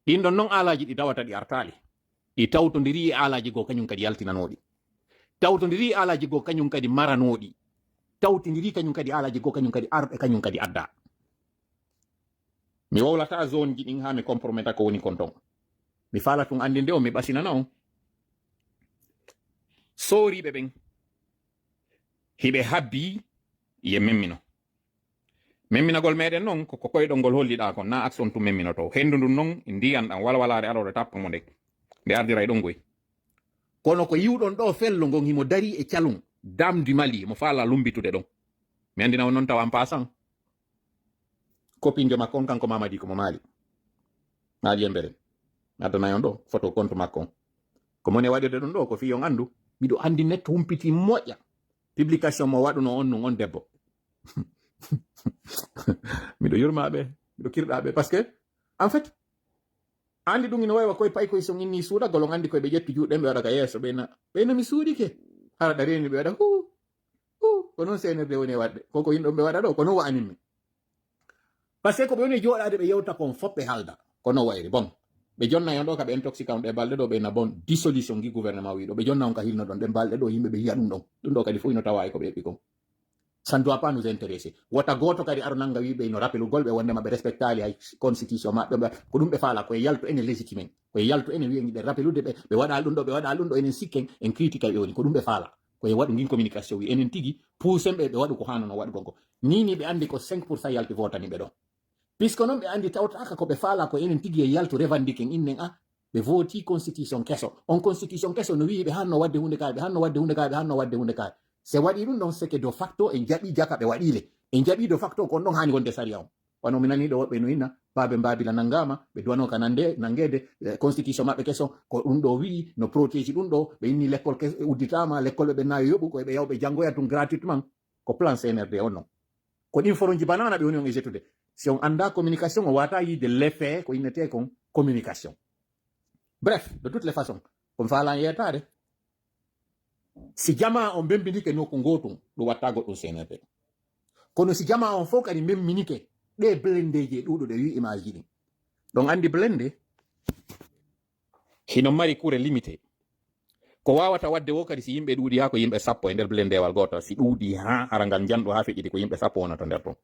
ɗin ɗon noon alaji ɗi tawata ɗi artali ɗi tawtodiri e alaji goo kañum kadi yaltinanoɗi tawtodiri alaji goo kañum kadi maranoɗi tawtodiri kañum kadi alaji goo kañum kadi arɓe kañum kadi adda mi wowlata zone ji ɗin ha mi comprometa ko woni kon ton mi fala tun andi nde o mi ɓasinana on sooriɓe ɓen hiɓe habbi ye memminagol meɗen noon koko koyɗol ngol holliɗa kon na action tum memminoto hendu ndun noon ndiyan ɗan walwalare aɗoɗo tappa mo nde ardira e ɗon goy kono ko yiwɗon ɗo fello ngon himo dari e calum dame du Mali mo faala lumbitude ɗon mi andina on noon taw en passant copine makko on kanko Mamadi ko mo maali e mberen addanayi on ɗo photo compte makko on ko mone waɗirde ɗum ɗo ko fiyon andu miɗo andi net humpiti moƴƴa publication mo waɗuno on nun on debbo miɗo yurmaɓe miɗo kirɗaɓe par ce que en fait andi ɗum ina wawi koye pay koye son inni suuɗagol on andi koye ɓe ƴetti juuɗen ɓe waɗa ka yeeso ɓeyna mi suuɗike hara ɗa reni ɓe waɗa ko noon CNRD woni e waɗde koko yimɗon ɓe waɗa ɗo ko noon wa'aninmi par ce que ko ɓe woni jooɗade ɓe yewta kon fop ɓe haalda ko noon wayri bon ɓe jonna on ɗo ka ɓe intoxica on ɗe balɗe ɗo ɓeyna bon dissolution gi gouvernement wi ɗo ɓe jonna on ka hilno ɗon ɗe balɗe ɗo yimɓe ɓe yiya ɗum ɗo kadi fof ino tawa e ko ɓe heɓɓi kon ça ne doit pas nous intéresser wota goto kadi aro nanga wiɓe ino rappelu golɓe wondema ɓe respectali hay constitution maɓɓe ko ɗum ɓe faala koye yaltu ene légitimen koye yaltu ene wiye ɗe rappelude ɓe waɗal ɗum ɗo enen sikken en critique ɓe woni ko ɗum ɓe faala koye waɗu gin communication wi enen tigui poussen ɓe ɓe waɗu ko hanono waɗugol ko ni ɓe andi ko 5% yalti votani ɓe ɗon puisque noon ɓe andi tawtaka ko ɓe faala ko enen tigui e yaltu revendiquen innen ɓe voti constitution keso on constitution keso no wi ɓe hanno wadde hunde kaye ɓe hanno wadde hunde kaye se waɗi ɗum ɗon seke de facto en jaɓi jaka ɓe waɗile en jaɓi de facto kon ɗon hani wonde saria on wano mi nani ɗo woɓɓe no inna babe mbabila nangama ɓe duwano ka nangede constitution maɓɓe keso ko ɗum ɗo wi'i no protége ɗum ɗo ɓe inni l'école udditama l'école ɓe nawi yoɓu koye ɓe yawɓe janggoya tum gratuitement ko plan CNRD on non ko ɗin foronji banana ɓe woni on e jettude si on anda communication o wata yide l'effet ko innete kon communication bref de toutes les façons komi falan yetade si jama on bembinike nokku gotum ɗum watta goɗɗum CNRD kono si jama on fof kadi bemminike ɗe blendeji e ɗuɗuɗe wi image ji ɗin ɗon andi blende hino mari kure limité ko wawata wadde wo kadi si yimɓe ɗuuɗi ha ko yimɓe 10 e nder blendewal gotal si ɗuuɗi ha ara ngal janɗo ha feƴƴiti ko yimɓe 10 wonata nder ton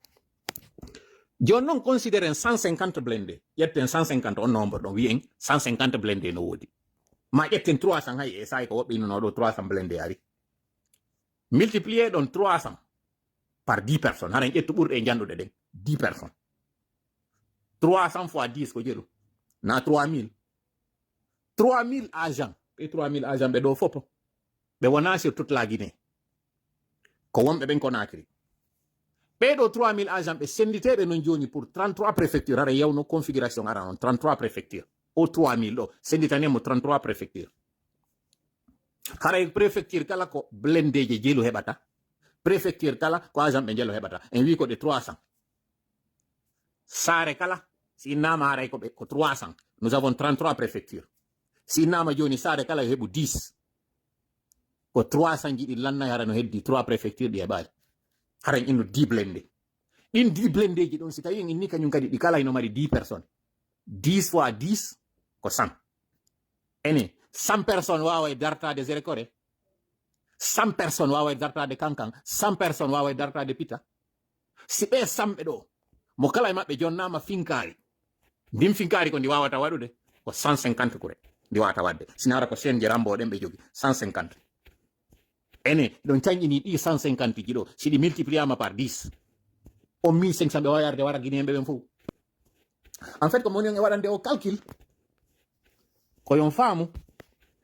jon non considéren 150 blende yetten 150 on nombre ɗon wi'en 150 blende no wodi ma ƴetten 300 hay e say ko woɓɓe no ɗo 300 blende ari multiplier ɗon 300 par 10 personnes haren ƴettu ɓurɗe e janduɗe ɗen 10 personnes 300 fois 10 ko jeɗu na 3000 agents ɓe 3000 agents ɓe ɗo fopo ɓe wona sur toute la Guinée ko wonɓe ɓen Conakry ɓeɗo 3000 agents ɓe senditeɓe non joni pour 33 préfecture ara yawno configuration ara non 33 préfecture o 3000 ɗo senditanemo 33 préfecture haray préfecture kala ko blendeje jeelu heɓata préfecture kala ko agent ɓe jeelo heɓata en wi ko ɗe 300 sare kala si innama haray ko 300 nous avons 33 préfecture si innama joni sare kala yo heɓu 10 ko 300 jiɗi lannay hara no heddi 3 préfecture ɗi heɓali haran inno 10 blende ɗin 10 blendeji ɗon si tawi en inni kañum kadi ɗi kala ino mari 10 personnes 10 fois 10 ko 100 ene 100 personnes wawa e dartade Zérekore 100 personnes wawa e dartade Kankan 100 personnes wawa e dartade Pita si ɓe samɓe ɗo mo kala e maɓɓe jonnama finkari ndin finkari ko ndi wawata waɗude ko 150 kure ndi wawata wadde sina ara ko sen je ramboɗen ɓe jogi 150 ene ɗon cañƴini ɗi 150 ji ɗo si ɗi multipliama par 10 o 1500 ɓe wawa yarde wara guinéen ɓe fof en fait ko moni on e waɗande o calcul koyon faamu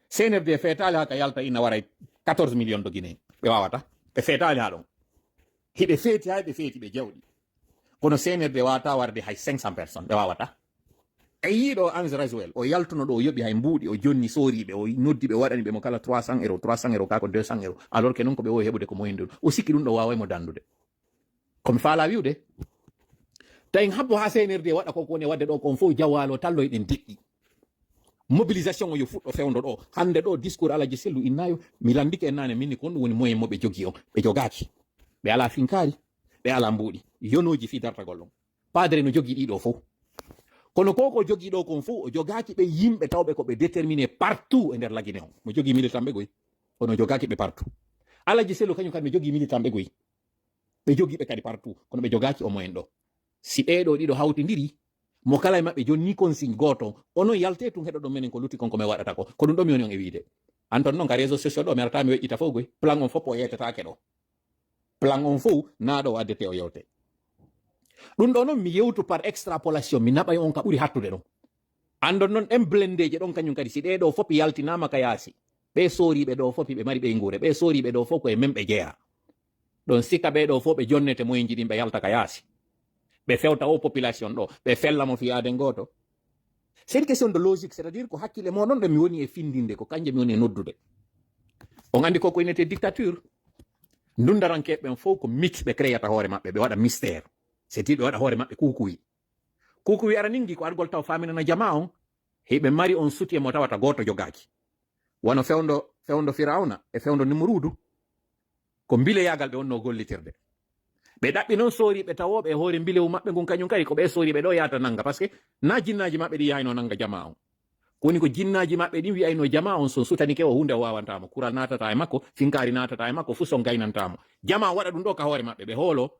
CNRD feetali haka yalta ina wara 14 millions de guinéen ɓe wawata ɓe feetali ha ɗon hiɓe feeti hay ɓe feeti ɓe jawɗi kono CNRD wawata warde hay 500 personnes ɓe wawata e yiɗo Ange Raswell o yaltuno ɗo o yoɓi hay mbuuɗi o jonni soriɓe o noddi ɓe waɗani ɓe mo kala 300 euros 300 euros kako 200 euros alors que non ko ɓe wowi heɓude ko moyinde ɗum o sikki ɗum ɗo wawaymo dandude komi faala wiwde tawi habbo ha CNRD waɗa koko woni wadde ɗo kon fof jawalo talloyɗen deƴƴi mobilisation o yo fuɗɗo fewndo ɗo hande ɗo discours Alaji Sellu innayo mi landike en nane minni kon ɗum woni moyen moɓe jogi on ɓe jogaki ɓe ala finkari ɓe ala mbuuɗi yonoji fi dartagol ɗon padre no jogi ɗiɗo fof kono koko jogi ɗo kon fof o jogaki ɓe yimɓe tawɓe ko ɓe déterminé partout e nder la Guinée on mo jogi militant ɓe goyi kono jogaki ɓe partout Alaji Sellu kañum kadi no jogi militant ɓe goyi ɓe jogi ɓe kadi partout kono ɓe jogaki o moyen ɗo si ɓeɗo ɗiɗo hawtidiri mo kala e maɓɓe jonni consigne goto onon yalte tun heɗo ɗon menen ko lutti kon komi waɗata ko ɗum ɗo mi woni on e wiide anton noon ka réseau social ɗo mi arata mi weƴƴita fof goy plan on fof o yetetake ɗo plan on fof naɗo o addete o yewte ɗum ɗo noon mi yewtu par extrapolation mi naɓay on ka ɓuri hattude ɗon andon noon ɗen blendeje ɗon kañum kadi si ɗeɗo fof yaltinama ka yaasi ɓe soriɓe ɗo fof ɓe mari ɓeygure ɓe soriɓe ɗo fof koye men ɓe jeeya ɗon sikka ɓeɗo fof ɓe jonnete moyenji ɗin ɓe yalta ka yaasi ɓe fewta o population ɗo ɓe fellamo fiyade goto c'est une question de logique c'est à dire ko hakkille moɗon ɗo mi woni e findinde ko kanje mi woni e noddude on andi koko inete dictature ndundarankeɓɓen fof ko mix ɓe créata hoore maɓɓe ɓe waɗa mystère c'est dire ɓe waɗa hoore maɓɓe kukuyi ara ningi ko argol taw faminana jama on heɓe mari on soutien mo tawata goto jogaki wono fewndo Firawna e fewndo Nimrudu ko bileyagal ɓe wonno gollitirde ɓe ɗaɓɓi noon soriɓe tawoɓe e hoore bilewu maɓɓe ngun kañum kadi ko ɓe soriɓe ɗo yahata nanga par ce que na jinnaji maɓɓe ɗi yahino nanga jama on koni ko jinnaji maɓɓe ɗin wiyayno jama on son sutanike o hunde o wawantamo kural natata e makko finkari natata e makko fuu son gaynantamo jama on waɗa ɗum ɗo ka hoore maɓɓe ɓe hoolo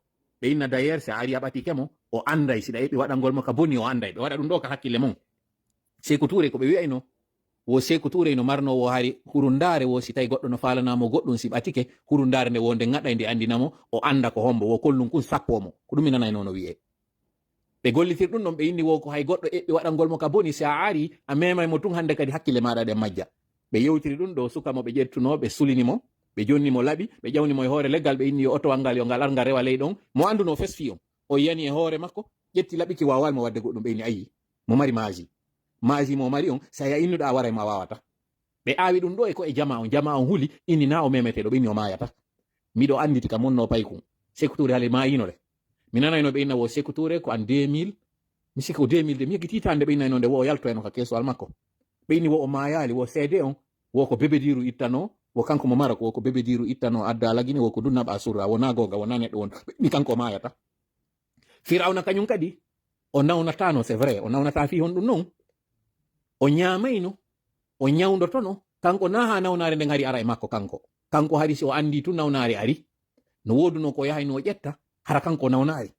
ɓe inna d'ailleurs si a ari a ɓatikemo o anday siɗa yeɓi waɗangol mo ka bonni o anday ɓe waɗa ɗum ɗo ka hakkille mon Sékou Touré ko ɓe wiyayno wo Sékou Touré no marno wo hari hurundare wo si tawi goɗɗo no falanamo goɗɗum si ɓatike hurundare nde wonde gaɗay nde andinamo o anda ko hombo wo kollum kun sappomo ko ɗum mi nanayno no wiye ɓe gollitir ɗum ɗon ɓe inni wo ko hay goɗɗo eɓɓi waɗangol mo ka boni si a ari a memaymo tun hande kadi hakkille maɗa ɗen majja ɓe yewtiri ɗum ɗo sukamo ɓe ƴettuno ɓe sulinimo ɓe jonnimo laaɓi ɓe ƴawnimo e hoore leggal ɓe inni yo otowal ngal yo ngal arga rewa ley ɗon mo anduno fes fi on o yani e hoore makko ƴetti laɓiki wawalmo wadde goɗɗum ɓe inni ayi mo mari maji mo mari on sa ya innuɗa wara ma wawata ɓe awi ɗum ɗo e ko e jama on huli inni na o memeteɗo ɓe inni o mayata miɗo anditi ka monno paykum Sékou Touré haale mayinole mi nanayno ɓe inna wo Sékou Touré ko an 2000 mi sikka ko 2000 de mi yeggititande ɓe innayno nde wo o yaltoyno ka keesuwal makko ɓe inni wo o mayali wo seede on wo ko bebediru ittano wo kanko mo mara ko wo ko bebediru ittano adda lagine wo ko dunnaɓa surra wona goga wona neɗɗo won ni kanko o mayata Firawna kañum kadi o nawnatano c'est vrai o nawnata fi hon ɗum non o ñamayno o ñawdotono kanko na ha nawnare nden hari ara e makko kanko hari si o andi tu nawnare ari no woduno ko yahayno o ƴetta hara kanko nawnare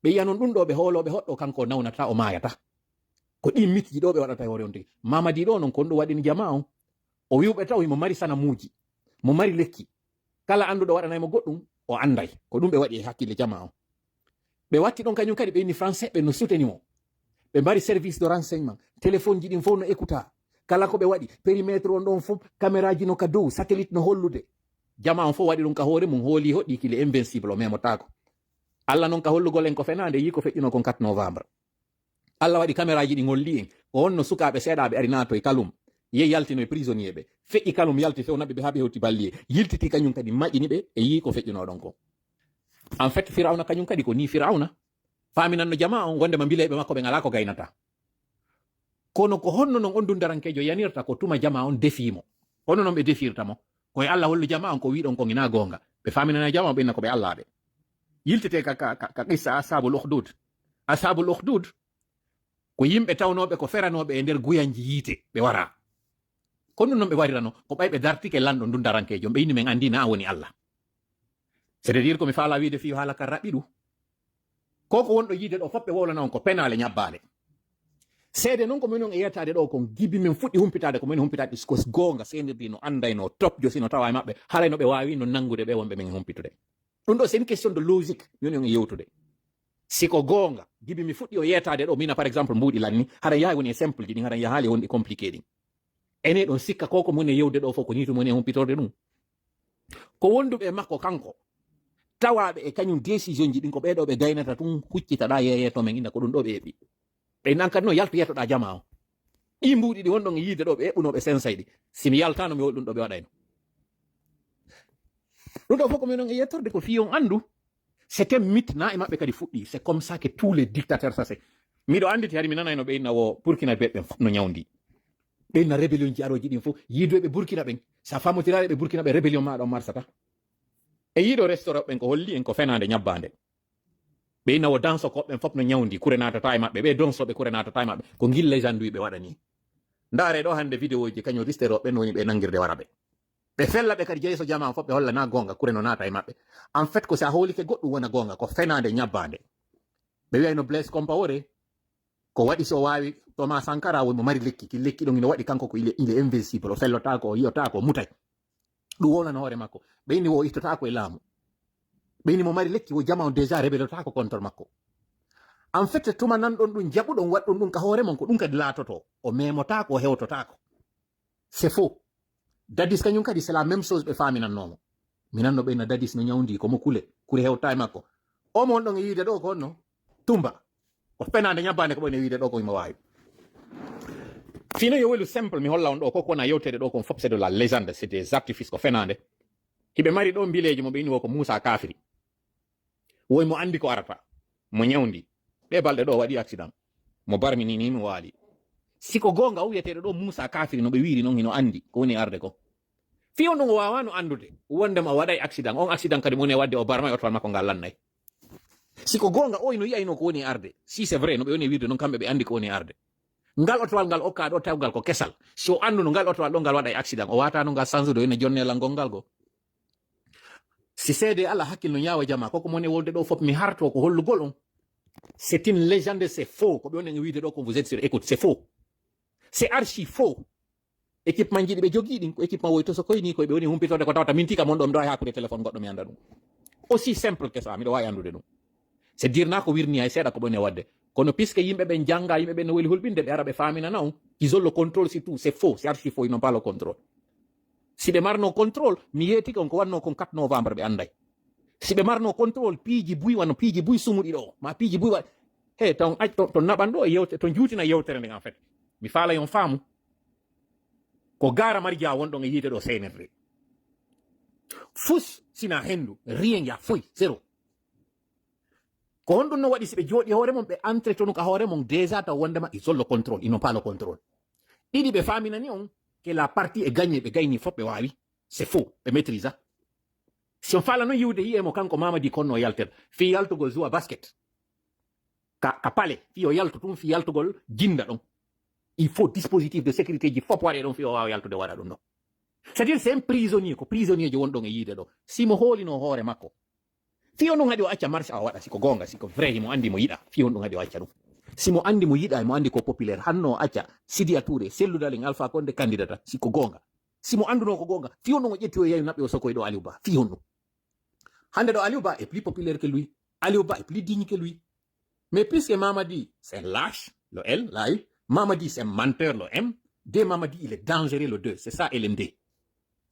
ɓe yiya non ɗum ɗo ɓe holoɓe hoɗɗo kanko nawnata o mayata ko ɗin mitji ɗo ɓe waɗata e hoore on tigi mamadi ɗo non kon ɗum waɗini jama on o wiwɓe taw mo mari sanamuji mo mari lekki kala anduɗo waɗanaymo goɗɗum o anday ko ɗum ɓe waɗi e hakkille jama on ɓe watti ɗon kañum kadi ɓe inni français ɓe no soutenimo ɓe mari service de renseignement téléphone ji ɗin fof no écouta kala ko ɓe waɗi périmètre on ɗon fof caméra ji no ka dow satellite no hollude jama on fof waɗi ɗum ka hoore mum hooli hoɗɗi kile invincible o memotako Allah non ka hollugol en ko fenande yi ko feƴƴino kon 4 novembre Allah waɗi caméra ji ɗi ngolli en ko honno sukaɓe seeɗaɓe ari nato e kalum ye yaltino e prisonnier ɓe feƴƴi kalum yalti fewnaɓe ɓe haaɓe hewti balliye yiltiti kañum kadi maƴƴini ɓe e yi ko feƴƴino ɗon ko en fait firawna kañum kadi ko ni firawna faminanno jama on wondema mbileɓe makko ɓe ngala ko gaynata kono ko honno non on dundarankejo yanirta ko tuma jama on defimo honno non ɓe defirtamo koye Allah hollu jama on ko wiɗon ko ina gonga ɓe faminana jama on ɓenna ko ɓe allaɓe yiltete ka qissa ashabul ukhdud ko yimɓe tawnoɓe ko feranoɓe e nder guyanji yiite ɓe wara kono non ɓe warirano ko ɓayɓe dartike lanɗo dundarankejo ɓe inni men andi na woni Allah c'est à dire ko mi faala wiide fiyo haala ka raɓɓi ɗu koko wonɗo yiide ɗo fof ɓe wolana on ko penale ñabbale seede noon ko minen e yettade ɗo kon gibi min fuɗɗi humpitade ko min humpitade ko gonga sendirdi no andayno top josi no tawa e maɓɓe haray no ɓe wawi no nangude ɓe wonɓe min humpitude ɗum ɗo c'est une question de logique minen e yewtude siko gonga gibi mi fuɗɗi o yettade ɗo mina par exemple mbuuɗi lanni haɗa yaha woni e simple ji ɗin haɗa yahaali wonɗi compliqué ɗin ene ɗon sikka koko mun e yewde ɗo fof ko nitu mun e humpitorde ɗum ko wonduɓe e makko kanko tawaɓe e kañum décision ji ɗin ko ɓeɗo ɓe gaynata tun huccitaɗa yeyeto men inda ko ɗum ɗo ɓe eɓi ɓe nan kadi no yaltu yettoɗa jama o ɗi mbuuɗi ɗi wonɗon e yiide ɗo ɓe eɓɓunoɓe sensayɗi simi yaltano mi woɗi ɗum ɗo ɓe waɗayno ɗum ɗo fof ko minen e yettorde ko fiyon andu c'était mythe na e maɓɓe kadi fuɗɗi c'est comme ça que tous les dictateurs ça c'est miɗo anditi hari mi nanayno ɓe inna wo burkina ɓe ɓen fof no ñawdi ɓe inna rébellion ji aroji ɗin fof yiidoɓe burkina ɓen sa famotiraɗe ɓe burkina ɓe rébellion maɗa o marsata e yiiɗo restaurant ɓen ko holli en ko fenade ñabbande ɓe inna wo danso koɓɓen fof no ñawdi kure natata e maɓɓe ɓe donsoɓe kure natata e maɓɓe ko gille janduyi ɓe waɗani ndaare ɗo hande vidéo ji kañum risteroɓe woni ɓe nangirde wara ɓe ɓe fellaɓe kadi jeeso jama fof ɓe holla na gonga kure no nata e maɓɓe en fait ko sa hoolike goɗɗum wona gonga ko fenade ñabbande ɓe wiyayno Blaise Compaoré ko waɗi so wawi Thomas Sankara wonmo mari lekki ki lekki ɗon ino waɗi kanko ko il est invincible o fellotako o yiyotako o mutay ɗum wonano hoore makko ɓe inni wo ittotako e laamu ɓe inni mo mari lekki wo jama on déjà rebelotako contre makko en fait tuma nanɗon ɗum jaɓuɗon waɗɗon ɗum ka hoore mon ko ɗum kadi laatoto o memotako o hewtotako c'est faux dadis kañum kadi c'est la même chose ɓe faminannomo minanno ɓe na dadis no ñawdi komo kure hewta e makko omo on ɗon e yiide ɗo ko honno tumba o penade ñabbande ko ɓone wiide ɗo ko imo wawi fino yo welu simple mi holla on ɗo koko wona yewtere ɗo kon fof c'est de la légende c'est des artifices ko fenade hiɓe mari ɗo mbileji mo ɓe inni wo ko Moussa Kafiri woy mo andi ko arata mo ñawdi ɓe balɗe ɗo waɗi accident mo barmini ni mi waali siko gonga o wiyeteɗo ɗo Moussa Kafiri no ɓe wiiri noon hino andi ko woni arde ko fiyon ɗum o wawano andude wondema o waɗay accident on accident kadi mone wadde o barma e otowal makko ngal lannay siko gonga o ino yiyayno ko woni arde si c'est vrai no ɓe woni wirde noon kamɓe ɓe andi ko woni arde ngal otowal ngal okka ɗo tawgal ko kesal so anduno ngal otowal ɗo ngal waɗa e accident o watano ngal change de ene jonnelal ngongal go si seede Allah hakkil no ñaawa jama koko mone wolde ɗo fof mi harto ko hollugol on c'est une légende c'est faux ko ɓe woni e wiide ɗo ko vous êtes sur écoute c'est faux c'est archi faux équipement jiɗi ɓe jogii ɗin ko équipement woy to so koyni koye ɓe woni humpitode ko tawata mintika mon ɗo mi ɗo hakkude téléphone goɗɗo mi anda ɗum aussi simple que ça miɗo wawi andude ɗum c'est dire na ko wirni hay seeɗa ko ɓoni e wadde kono puisque yimɓe ɓen janga yimɓe ɓen no weli hulɓinde ɓe ara ɓe faminana on ils ont le contrôle sur tout c'est faux c'est archi faux ils n'ont pas le contrôle si ɓe marno contrôle mi yeetiki on ko wanno kon 4 novembre ɓe anday si ɓe marno contrôle piiji buy wano piiji buy sumuɗi ɗo ma piiji buy wa he taw aj to naɓan ɗo e yewte to juutina yewtere nden en fait mi faala yon faamu ko gara marja wonɗon e yiide ɗo seynirde fus sina hendu rien ya foy zéro ko honɗum no waɗi si ɓe jooɗi hoore mon ɓe entretenu ka hoore mon déjà taw wondema ils ont le contrôle ils n'ont pas le contrôle ɗiɗi ɓe faminani on que la partie est gagnée ɓe gayni fof ɓe wawi c'est faux ɓe maîtrisa si on faala noon yiwde yiyemo kanko Mamadi Konno yalter fi yaltugol joua basket ka pale fi o yaltu tum fi yaltugol jinda ɗon il faut dispositif de sécurité ji fof waɗe ɗon fi o wawa yaltude waɗa ɗum ɗon c'est à dire c'est un prisonnier ko prisonnier ji wonɗon e yiide ɗo simo hoolino hoore makko Fio no ngadi acha marche a wada siko gonga siko vrai mo andi mo yida fio no ngadi acha dum simo andi mo yida mo andi ko populaire hanno acha Sidi Touré selludale Alpha Condé candidata siko gonga simo anduno ko gonga fio no jetti o yayi nabbe o soko do Aliou Ba fio no hande do Aliou Ba est plus populaire que lui, Aliou Ba est plus digne que lui, mais puisque Mamadi c'est un lâche le L là Mamadi c'est un menteur le M, de Mamadi il est dangereux le 2, c'est ça LND.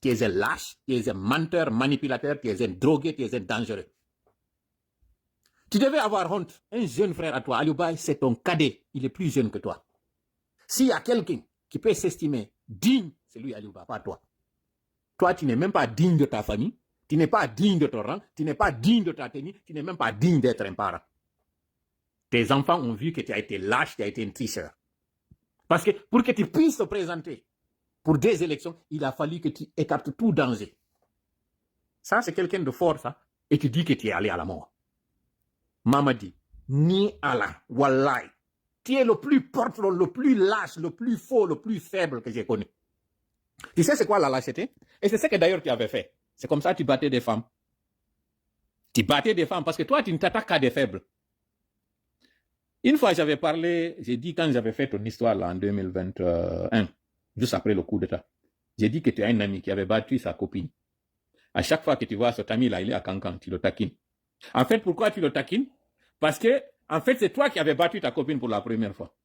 Tu es un lâche, tu es un menteur, manipulateur, tu es un drogué, tu es un dangereux. Tu devais avoir honte. Un jeune frère à toi, Aliou Ba, c'est ton cadet. Il est plus jeune que toi. S'il y a quelqu'un qui peut s'estimer digne, c'est lui, Aliou Ba, pas toi. Toi, tu n'es même pas digne de ta famille, tu n'es pas digne de ton rang, tu n'es pas digne de ta tenue, tu n'es même pas digne d'être un parent. Tes enfants ont vu que tu as été lâche, tu as été un tricheur. Parce que pour que tu puisses te présenter pour des élections, il a fallu que tu écartes tout danger. Ça, c'est quelqu'un de fort, ça. Et tu dis que tu es allé à la mort. Mamadi, ni Allah, wallahi. Tu es le plus porte-le, le plus lâche, le plus faux, le plus faible que j'ai connu. Tu sais c'est quoi la lâcheté? Et c'est ce que d'ailleurs tu avais fait. C'est comme ça que tu battais des femmes. Tu battais des femmes parce que toi, tu ne t'attaques qu'à des faibles. Une fois, j'avais parlé, j'ai dit quand j'avais fait ton histoire là, en 2021, juste après le coup d'État, j'ai dit que tu as un ami qui avait battu sa copine. À chaque fois que tu vois cet ami là, il est à Cancan, tu le taquines. En fait, pourquoi tu le taquines? Parce que, en fait, c'est toi qui avais battu ta copine pour la première fois.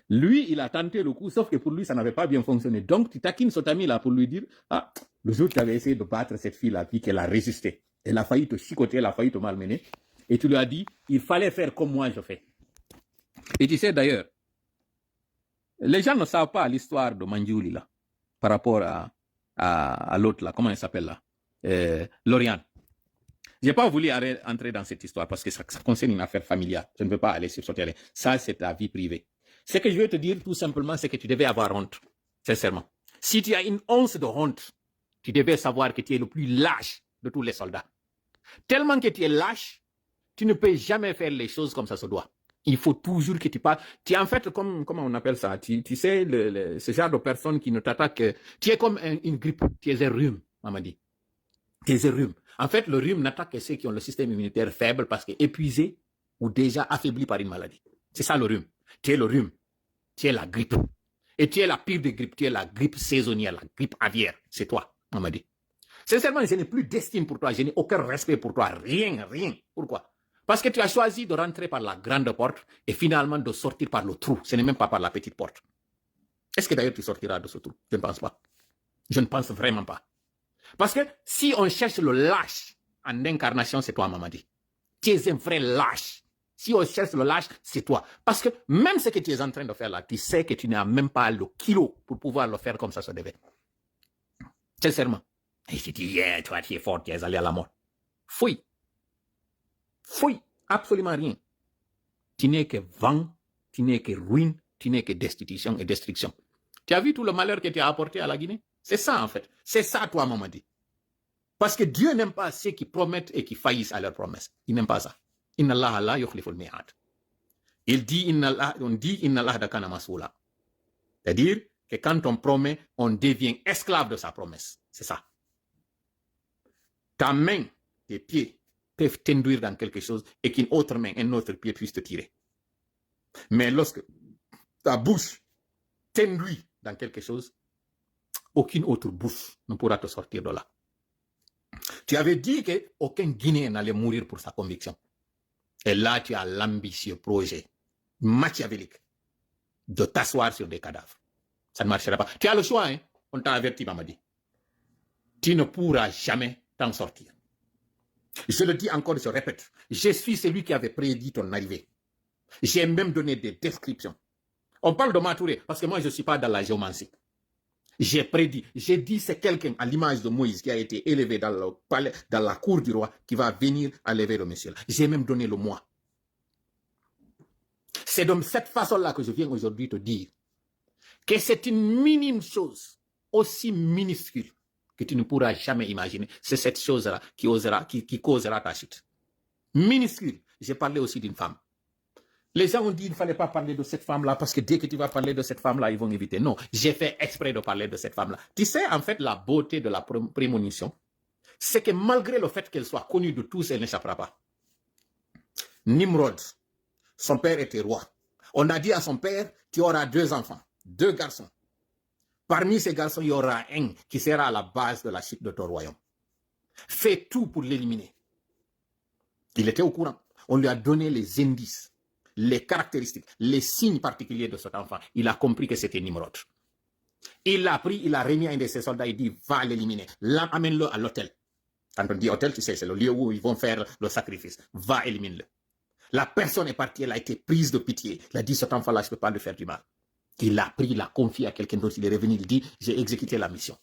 Lui, il a tenté le coup, sauf que pour lui, ça n'avait pas bien fonctionné. Donc, tu taquines cet ami-là pour lui dire, ah, le jour où tu avais essayé de battre cette fille-là, puis qu'elle a résisté. Elle a failli te chicoter, elle a failli te malmener. Et tu lui as dit, il fallait faire comme moi je fais. Et tu sais d'ailleurs, les gens ne savent pas l'histoire de Mandiouli, là, par rapport à l'autre, là, comment elle s'appelle, là, Lauriane. Je n'ai pas voulu entrer dans cette histoire parce que ça concerne une affaire familiale. Je ne veux pas aller sur ce terrain. Ça, c'est ta vie privée. Ce que je veux te dire, tout simplement, c'est que tu devais avoir honte. Sincèrement. Si tu as une once de honte, tu devais savoir que tu es le plus lâche de tous les soldats. Tellement que tu es lâche, tu ne peux jamais faire les choses comme ça se doit. Il faut toujours que tu parles. Tu es en fait comme, comment on appelle ça? Tu sais, ce genre de personne qui ne t'attaque. Tu es comme une grippe. Tu es un rhume, Mamadi. Tu es un rhume. En fait, le rhume n'attaque que ceux qui ont le système immunitaire faible parce qu'épuisés ou déjà affaiblis par une maladie. C'est ça le rhume. Tu es le rhume. Tu es la grippe. Et tu es la pire des grippes. Tu es la grippe saisonnière, la grippe aviaire. C'est toi, Mamadi. Sincèrement, je n'ai plus d'estime pour toi. Je n'ai aucun respect pour toi. Rien, rien. Pourquoi? Parce que tu as choisi de rentrer par la grande porte et finalement de sortir par le trou. Ce n'est même pas par la petite porte. Est-ce que d'ailleurs tu sortiras de ce trou? Je ne pense pas. Je ne pense vraiment pas. Parce que si on cherche le lâche en incarnation, c'est toi, Mamadi. Tu es un vrai lâche. Si on cherche le lâche, c'est toi. Parce que même ce que tu es en train de faire là, tu sais que tu n'as même pas le kilo pour pouvoir le faire comme ça se devait. Sincèrement. Et tu dis, yeah, toi, tu es fort, tu es allé à la mort. Fouille. Fouille. Absolument rien. Tu n'es que vent, tu n'es que ruine, tu n'es que destitution et destruction. Tu as vu tout le malheur que tu as apporté à la Guinée? C'est ça, en fait. C'est ça, toi, Mamadi. Parce que Dieu n'aime pas ceux qui promettent et qui faillissent à leurs promesses. Il n'aime pas ça. Inna Allah la yukhliful mi'ad. Il dit, on dit, Inna Allah dakana masoula. C'est-à-dire que quand on promet, on devient esclave de sa promesse. C'est ça. Ta main, tes pieds, peuvent t'induire dans quelque chose et qu'une autre main, un autre pied puisse te tirer. Mais lorsque ta bouche t'induit dans quelque chose, aucune autre bouche ne pourra te sortir de là. Tu avais dit qu'aucun Guinéen n'allait mourir pour sa conviction. Et là, tu as l'ambitieux projet machiavélique de t'asseoir sur des cadavres. Ça ne marchera pas. Tu as le choix, hein? On t'a averti, Mamadi. Tu ne pourras jamais t'en sortir. Je le dis encore, je répète, je suis celui qui avait prédit ton arrivée. J'ai même donné des descriptions. On parle de Matouré, parce que moi, je ne suis pas dans la géomancie. J'ai prédit, j'ai dit c'est quelqu'un à l'image de Moïse qui a été élevé dans le palais, dans la cour du roi, qui va venir enlever le monsieur. J'ai même donné le mois. C'est de cette façon-là que je viens aujourd'hui te dire que c'est une minime chose, aussi minuscule, que tu ne pourras jamais imaginer. C'est cette chose-là qui causera ta chute. Minuscule. J'ai parlé aussi d'une femme. Les gens ont dit qu'il ne fallait pas parler de cette femme-là parce que dès que tu vas parler de cette femme-là, ils vont éviter. Non, j'ai fait exprès de parler de cette femme-là. Tu sais, en fait, la beauté de la prémonition, c'est que malgré le fait qu'elle soit connue de tous, elle n'échappera pas. Nimrod, son père était roi. On a dit à son père, tu auras 2 enfants, 2 garçons. Parmi ces garçons, il y aura un qui sera à la base de la chute de ton royaume. Fais tout pour l'éliminer. Il était au courant. On lui a donné les indices, les caractéristiques, les signes particuliers de cet enfant. Il a compris que c'était Nimrod. Il l'a pris, il l'a remis à un de ses soldats, il dit, va l'éliminer. Là, amène-le à l'hôtel. Quand on dit hôtel, tu sais, c'est le lieu où ils vont faire le sacrifice. Va, élimine-le. La personne est partie, elle a été prise de pitié. Il a dit, cet enfant-là, je ne peux pas lui faire du mal. Il l'a pris, il l'a confié à quelqu'un d'autre, il est revenu, il dit, j'ai exécuté la mission.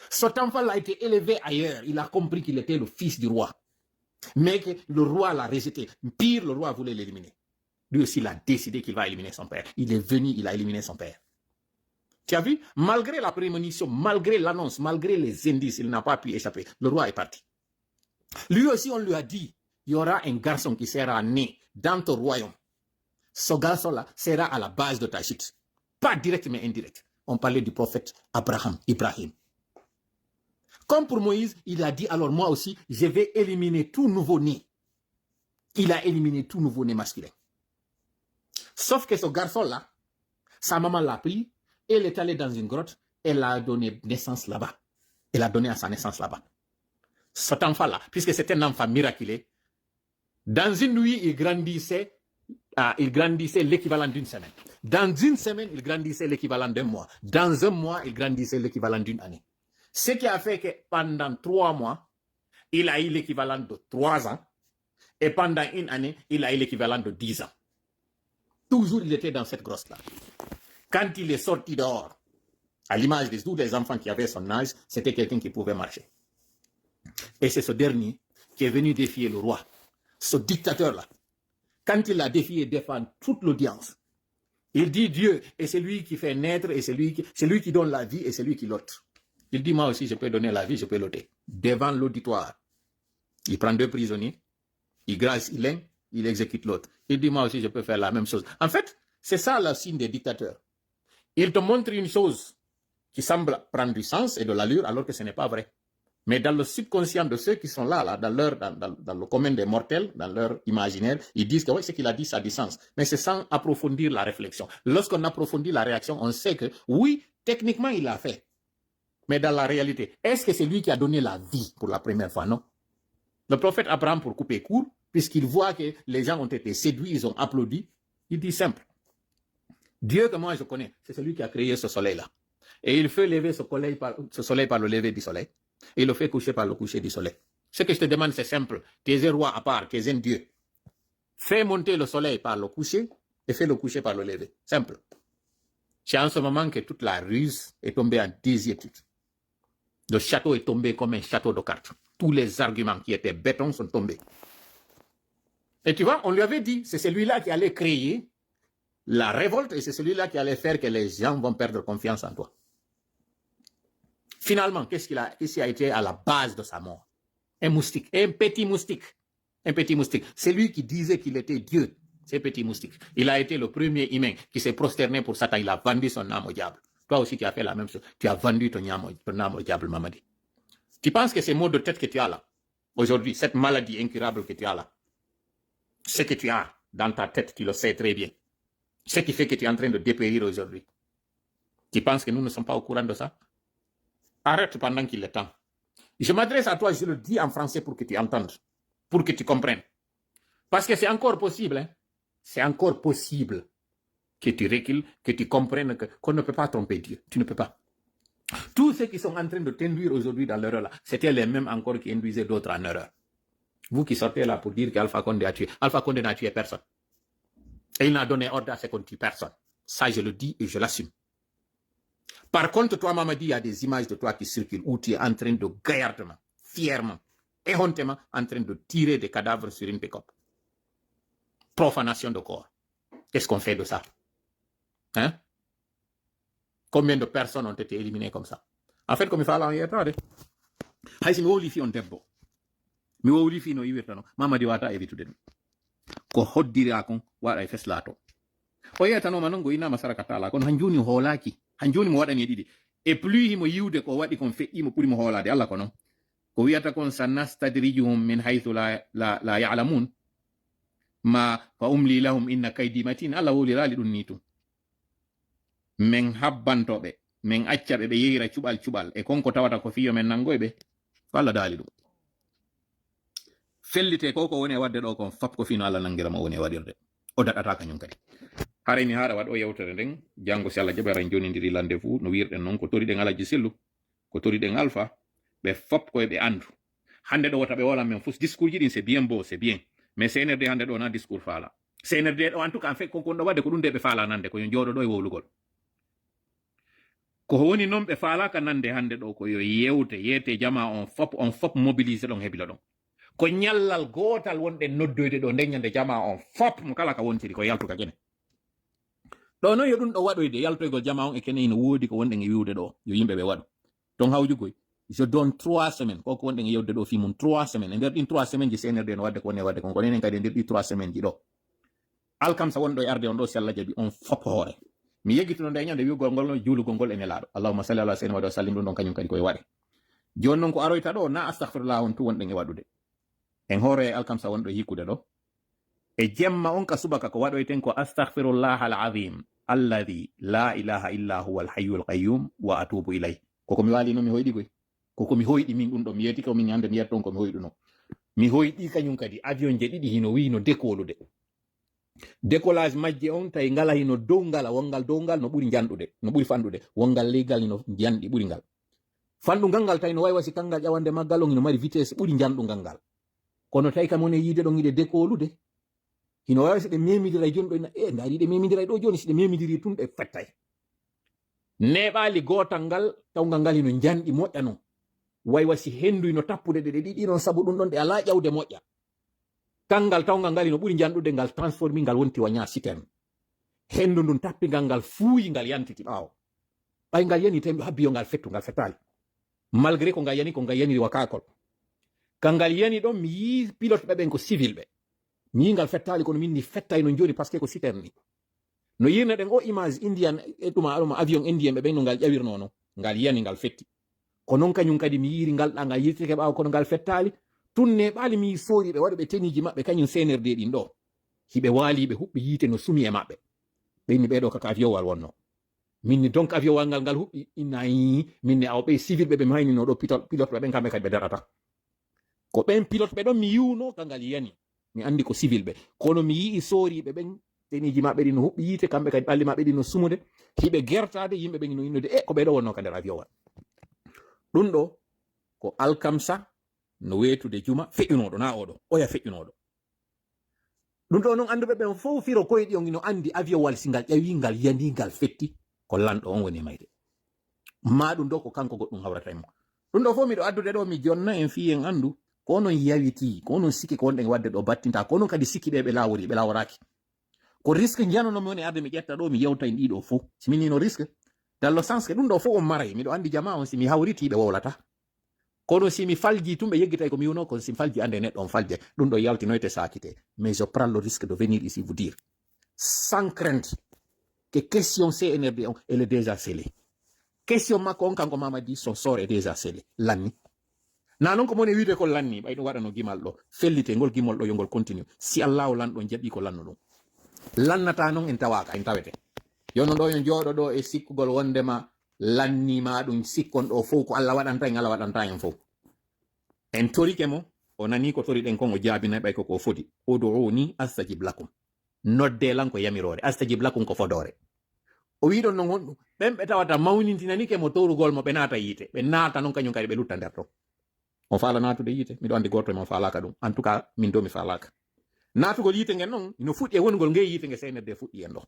Cet enfant-là a été élevé ailleurs. Il a compris qu'il était le fils du roi. Mais que le roi l'a rejeté. Pire, le roi voulait l'éliminer. Lui aussi, il a décidé qu'il va éliminer son père. Il est venu, il a éliminé son père. Tu as vu? Malgré la prémonition, malgré l'annonce, malgré les indices, il n'a pas pu échapper. Le roi est parti. Lui aussi, on lui a dit, il y aura un garçon qui sera né dans ton royaume. Ce garçon-là sera à la base de ta chute. Pas direct, mais indirect. On parlait du prophète Ibrahim. Comme pour Moïse, il a dit, alors moi aussi, je vais éliminer tout nouveau-né. Il a éliminé tout nouveau-né masculin. Sauf que ce garçon-là, sa maman l'a pris, elle est allée dans une grotte, elle a donné naissance là-bas. Elle a donné à sa naissance là-bas. Cet enfant-là, puisque c'est un enfant miraculé, dans une nuit, il grandissait l'équivalent d'une semaine. Dans une semaine, il grandissait l'équivalent d'un mois. Dans un mois, il grandissait l'équivalent d'une année. Ce qui a fait que pendant 3 mois, il a eu l'équivalent de 3 ans. Et pendant une année, il a eu l'équivalent de 10 ans. Toujours, il était dans cette grotte-là. Quand il est sorti dehors, à l'image de tous les enfants qui avaient son âge, c'était quelqu'un qui pouvait marcher. Et c'est ce dernier qui est venu défier le roi. Ce dictateur-là, quand il l'a défié devant toute l'audience, il dit Dieu est celui qui fait naître et c'est lui qui donne la vie et c'est lui qui l'ôte. Il dit moi aussi je peux donner la vie, je peux l'ôter. Devant l'auditoire, il prend 2 prisonniers, il grasse l'un, il exécute l'autre. Il dit moi aussi je peux faire la même chose. En fait, c'est ça le signe des dictateurs. Il te montre une chose qui semble prendre du sens et de l'allure alors que ce n'est pas vrai. Mais dans le subconscient de ceux qui sont là dans le commun des mortels, dans leur imaginaire, ils disent que oui, ce qu'il a dit, ça a du sens. Mais c'est sans approfondir la réflexion. Lorsqu'on approfondit la réaction, on sait que oui, techniquement, il l'a fait. Mais dans la réalité, est-ce que c'est lui qui a donné la vie pour la première fois? Non. Le prophète Abraham, pour couper court, puisqu'il voit que les gens ont été séduits, ils ont applaudi, il dit simple. Dieu que moi je connais, c'est celui qui a créé ce soleil-là. Et il fait lever ce soleil par le lever du soleil. Et il le fait coucher par le coucher du soleil. Ce que je te demande, c'est simple. Tu es un roi à part, tu es un Dieu. Fais monter le soleil par le coucher et fais le coucher par le lever. Simple. C'est en ce moment que toute la ruse est tombée en désuétude. Le château est tombé comme un château de cartes. Tous les arguments qui étaient béton sont tombés. Et tu vois, on lui avait dit, c'est celui-là qui allait créer la révolte et c'est celui-là qui allait faire que les gens vont perdre confiance en toi. Finalement, qu'est-ce qui a été à la base de sa mort? Un moustique, un petit moustique. Un petit moustique. C'est lui qui disait qu'il était Dieu, ce petit moustique. Il a été le premier humain qui s'est prosterné pour Satan. Il a vendu son âme au diable. Toi aussi, tu as fait la même chose. Tu as vendu ton âme au diable, Mamadi. Tu penses que ces maux de tête que tu as là, aujourd'hui, cette maladie incurable que tu as là, ce que tu as dans ta tête, tu le sais très bien. Ce qui fait que tu es en train de dépérir aujourd'hui. Tu penses que nous ne sommes pas au courant de ça? Arrête pendant qu'il est temps. Je m'adresse à toi, je le dis en français pour que tu entendes, pour que tu comprennes. Parce que c'est encore possible, hein? C'est encore possible que tu recules, que tu comprennes qu'on ne peut pas tromper Dieu. Tu ne peux pas. Tous ceux qui sont en train de t'induire aujourd'hui dans l'erreur là, c'était les mêmes encore qui induisaient d'autres en erreur. Vous qui sortez là pour dire qu'Alpha Condé a tué. Alpha Condé n'a tué personne. Et il n'a donné ordre à ce qu'on tue personne. Ça, je le dis et je l'assume. Par contre, toi, Mamadi, il y a des images de toi qui circulent où tu es en train de gaillardement, fièrement, éhontément, en train de tirer des cadavres sur une pick-up. Profanation de corps. Qu'est-ce qu'on fait de ça? Hein? Combien de personnes ont été éliminées comme ça? En fait, comme il fallait en y être, si mi wowli fi on debbo mi wowli fi no yiwirta no Mamadi wata évitude ɗum ko hoddira kon waɗa e feslato o yetanoma noon go inama saraka tala kono han joni hoolaki han joni mo waɗani e ɗiɗi e plus himo yiwde ko waɗi kon feƴƴimo ɓuurimo hoolade Allah ko noon ko wiyata kon sanastadrijuhum min haythu la ya'lamun ma fa umli lahum inna kaydi matin. Allah wolirali ɗum ni tum min habbantoɓe min accaɓe ɓe yeyira cuɓal e konko tawata ko fiyo men nangoyɓe ko Allah daali ɗum. fellite ko woni e wadde ɗo kon fap ko fino Allah nangirama woni e waɗirde o daɗata kañum kadi. hare mi haɗa waɗo yewtere nden janngo si Allah jaɓi ara jonidiri lande fuu no wirɗen noon ko toriɗen alaji sellu ko toriɗen alpha ɓe fop koye ɓe andu. hande ɗo wota ɓe wolan men fus discours ji ɗin c'est bien beau c'est bien, mais CNRD hande ɗo na discours faala. CNRD ɗo en tout cas en fait kon ɗo wadde ko ɗum de ɓe faala nande ko yo jooɗo ɗo e wowlugol. ko woni noon ɓe faalaka nande hande ɗo ko yo yewte jama on fop mobilise ɗon heɓila ɗon ko ñallal gotal wonɗen noddoyde ɗo ndeññande jama on fop mo kala ka wontiri ko yaltuka kene ɗo noon yo ɗum ɗo waɗoyde yaltoygol jama on e kene ino woodi ko wonɗen e wiwde ɗo yo yimɓe ɓe waɗu ton hawjugoy je donne 3 semaines koko wonɗen e yewde ɗo fi mum 3 semaines e nder ɗin 3 semaines ji CNRD no wadde ko woni e wadde kon ko nenen kadi e nder ɗi 3 semaines ji ɗo alkamsa wonɗo e arde on ɗo si Allah jaɓi on fop hoore mi yeggituno nde ñande wiwgol ngol no juulugol ngol e nelaɗo allahumma salli ala sayyidina wa sallim ɗum ɗon kañum kadi koye waɗe joni noon ko aroyta ɗo na astahfirullah on tu wonɗen e waɗude en hoore e alkamsa wonɗo hikkude ɗo e jemma on ka subaka ko waɗoyten ko astahfirullah al azim alladi la ilaha illa huwa al hayyul qayyum wa atubu ilay koko mi wali no mi hoyɗi koy koko mi hoyɗi min ɗum ɗo mi yeti ko min hande mi yetta on ko mi hoyɗuno mi hoyɗi kañum kadi avion je ɗiɗi hino wi no décollude décollage majje on tawi ngala hino dow ngala wongal dow ngal no ɓuri janɗude no ɓuri fanɗude wongal leygal hino janɗi ɓuri ngal fanɗugal ngal tawi no wawi wasi kangal ƴawande maggal on hino mari vitesse ɓuri janɗugal ngal kono tawi kam woni yiide ɗon yiɗe décollude hino wawi so ɗe memidira joni ɗo dari ɗe memidira ɗo joni so ɗe memidiri tun ɗe fettay neɓali gotal ngal tawgal ngal hino janɗi moƴƴa non wayi wasi hendu hino tappude ɗe ɗiɗi non saabu ɗum ɗon ɗe ala ƴawde moƴƴa kangal tawgal ngal hino ɓuri janɗude ngal transformi ngal wonti waña citerne hendu ndun tappigal ngal fuuyi ngal yantiti ɓaawo ɓay ngal yani tawi habbiyo ngal fettu ngal fettali malgré ko ngal yaniri wakakol kangal yani ɗon mi yi pilote ɓeɓen ko civil ɓe mi yi ngal fettali kono min ni fettay no joni par ce que ko citerne ni no yirne ɗen o image indian e ɗuma avion indien ɓeɓen no ngal ƴawirno no ngal yani ngal fetti ko noon kañum kadi mi yiri ngal ɗa ngal yirtike ɓaawo kono ngal fettali tunne ɓaali mi soori ɓe waɗi ɓe teniji maɓɓe kañum CNRD ɗin ɗo hiɓe waali ɓe huɓɓi yiite no sumi e maɓɓe ɓeyni ɓeɗo kaka aviowal wonno minni donc aviowal ngal huɓɓi inayi minni aw ɓe civil ɓe maynino ɗo pilote ɓeɓen kamɓe kadi ɓe darata ko ɓen pilote ɓe ɗon mi yiwno kangal yani mi andi ko civil ɓe kono mi yii sooriɓe ɓen teniji maɓɓe ɗi no huɓɓi yiite kamɓe kadi ɓalli maɓɓe ɗi no sumude hiɓe gertade yimɓe ɓen no innude ko ɓeɗo wonno ka nder aviowal ɗum ɗo ko alkamsa no wetude juma feƴƴunoɗo na oɗo oya feƴƴunoɗo ɗum ɗo noon anduɓe ɓen fof firo koyɗi on ino andi aviowal si ngal ƴawi ngal yani ngal fetti ko lanɗo on woni mayde ma ɗum ɗo ko kanko goɗɗum hawrata mo ɗum ɗo fof miɗo addude ɗo mi jonna en fi en andu ko onon yawiti ko onon sikki ko wonɗen wadde ɗo battinta ko onon kadi sikki ɓe ɓe laworaki ko risque janonomi woni arde mi ƴetta ɗo mi yewta en ɗiɗo fof siminino risque dans le sens que ɗum ɗo fof on maray miɗo andi jama on si mi hawriti ɓe wowlata kono si mi falji tumɓe yeggitay ko mi wiwno kono si mi falji ande neɗɗo on falje ɗum ɗo yaltinoyte sakite mais je prends le risque de venir ici vous dire sans crainte que question CNRD on elle est déjà scellée question makko on kanko Mamadi son sort est déjà scellé lanni na noon ko moni wiide ko lanni ɓay ɗum waɗano gimal ɗo fellite ngol gimol ɗo yo ngol continue si allahu lanɗo jaɓi ko lanno ɗum lannata noon en tawaka en tawete yono ɗo yo jooɗo ɗo e sikkugol wondema lannima ɗum sikkon ɗo fof ko Allah waɗanta en Allah waɗanta en fof en torike mo o nani ko toriɗen kon o jaabinay ɓay koko foti ud'uni astajib lakum nodde lan ko yamirore astajib lakum ko fodore o wiɗon noon honɗum ɓen ɓe tawata mawnintinanike mo torugol mo ɓe naata yiite ɓe naata noon kañum kadi ɓe lutta nder ton o faala natude yiite miɗo andi goto mo falaka ɗum en tout cas min do mi falaka natugol yiite ngen noon no fuɗɗi e wongol nge yiite nge CNRD fuɗɗi en ɗo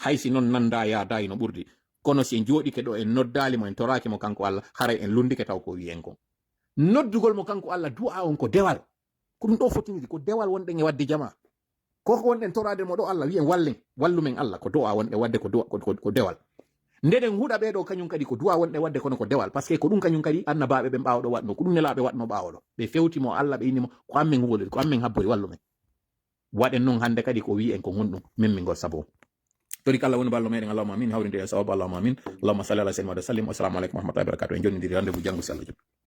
haysi noon nanda yaadayi no ɓurdi kono si en jooɗike ɗo en noddali mo en toraki mo kanko Allah haray en lundike taw ko wiyen kon noddugol mo kanko Allah du'a on ko dewal ko ɗum ɗo fotinidi ko dewal wonɗen e wadde jama koko wonɗen torade mo ɗo Allah wiyen wallumen Allah ko du'a wonɗe wadde ko dewal ndeɗen huɗa ɓeɗo kañum kadi ko du'a wonɗe wadde kono ko dewal par ce que ko ɗum kañum kadi annabaɓe ɓen ɓawɗo waɗno ko ɗum nelaɓe waɗno ɓawoɗo ɓe fewtimo Allah ɓe innimo ko ammen huwolide ko ammen habbori wallumen waɗen noon hande kadi ko wi en ko gonɗum memmingol sabo tori kala woni ballo meɗen allahumma amin hawrinde e sawabu allahumma amin allahumma salli ala sayyidina wa sallim assalamu aleykum wa rahmatullahi wa barakatuh en jonnidiri rendez-vous janggo si Allah jaɓi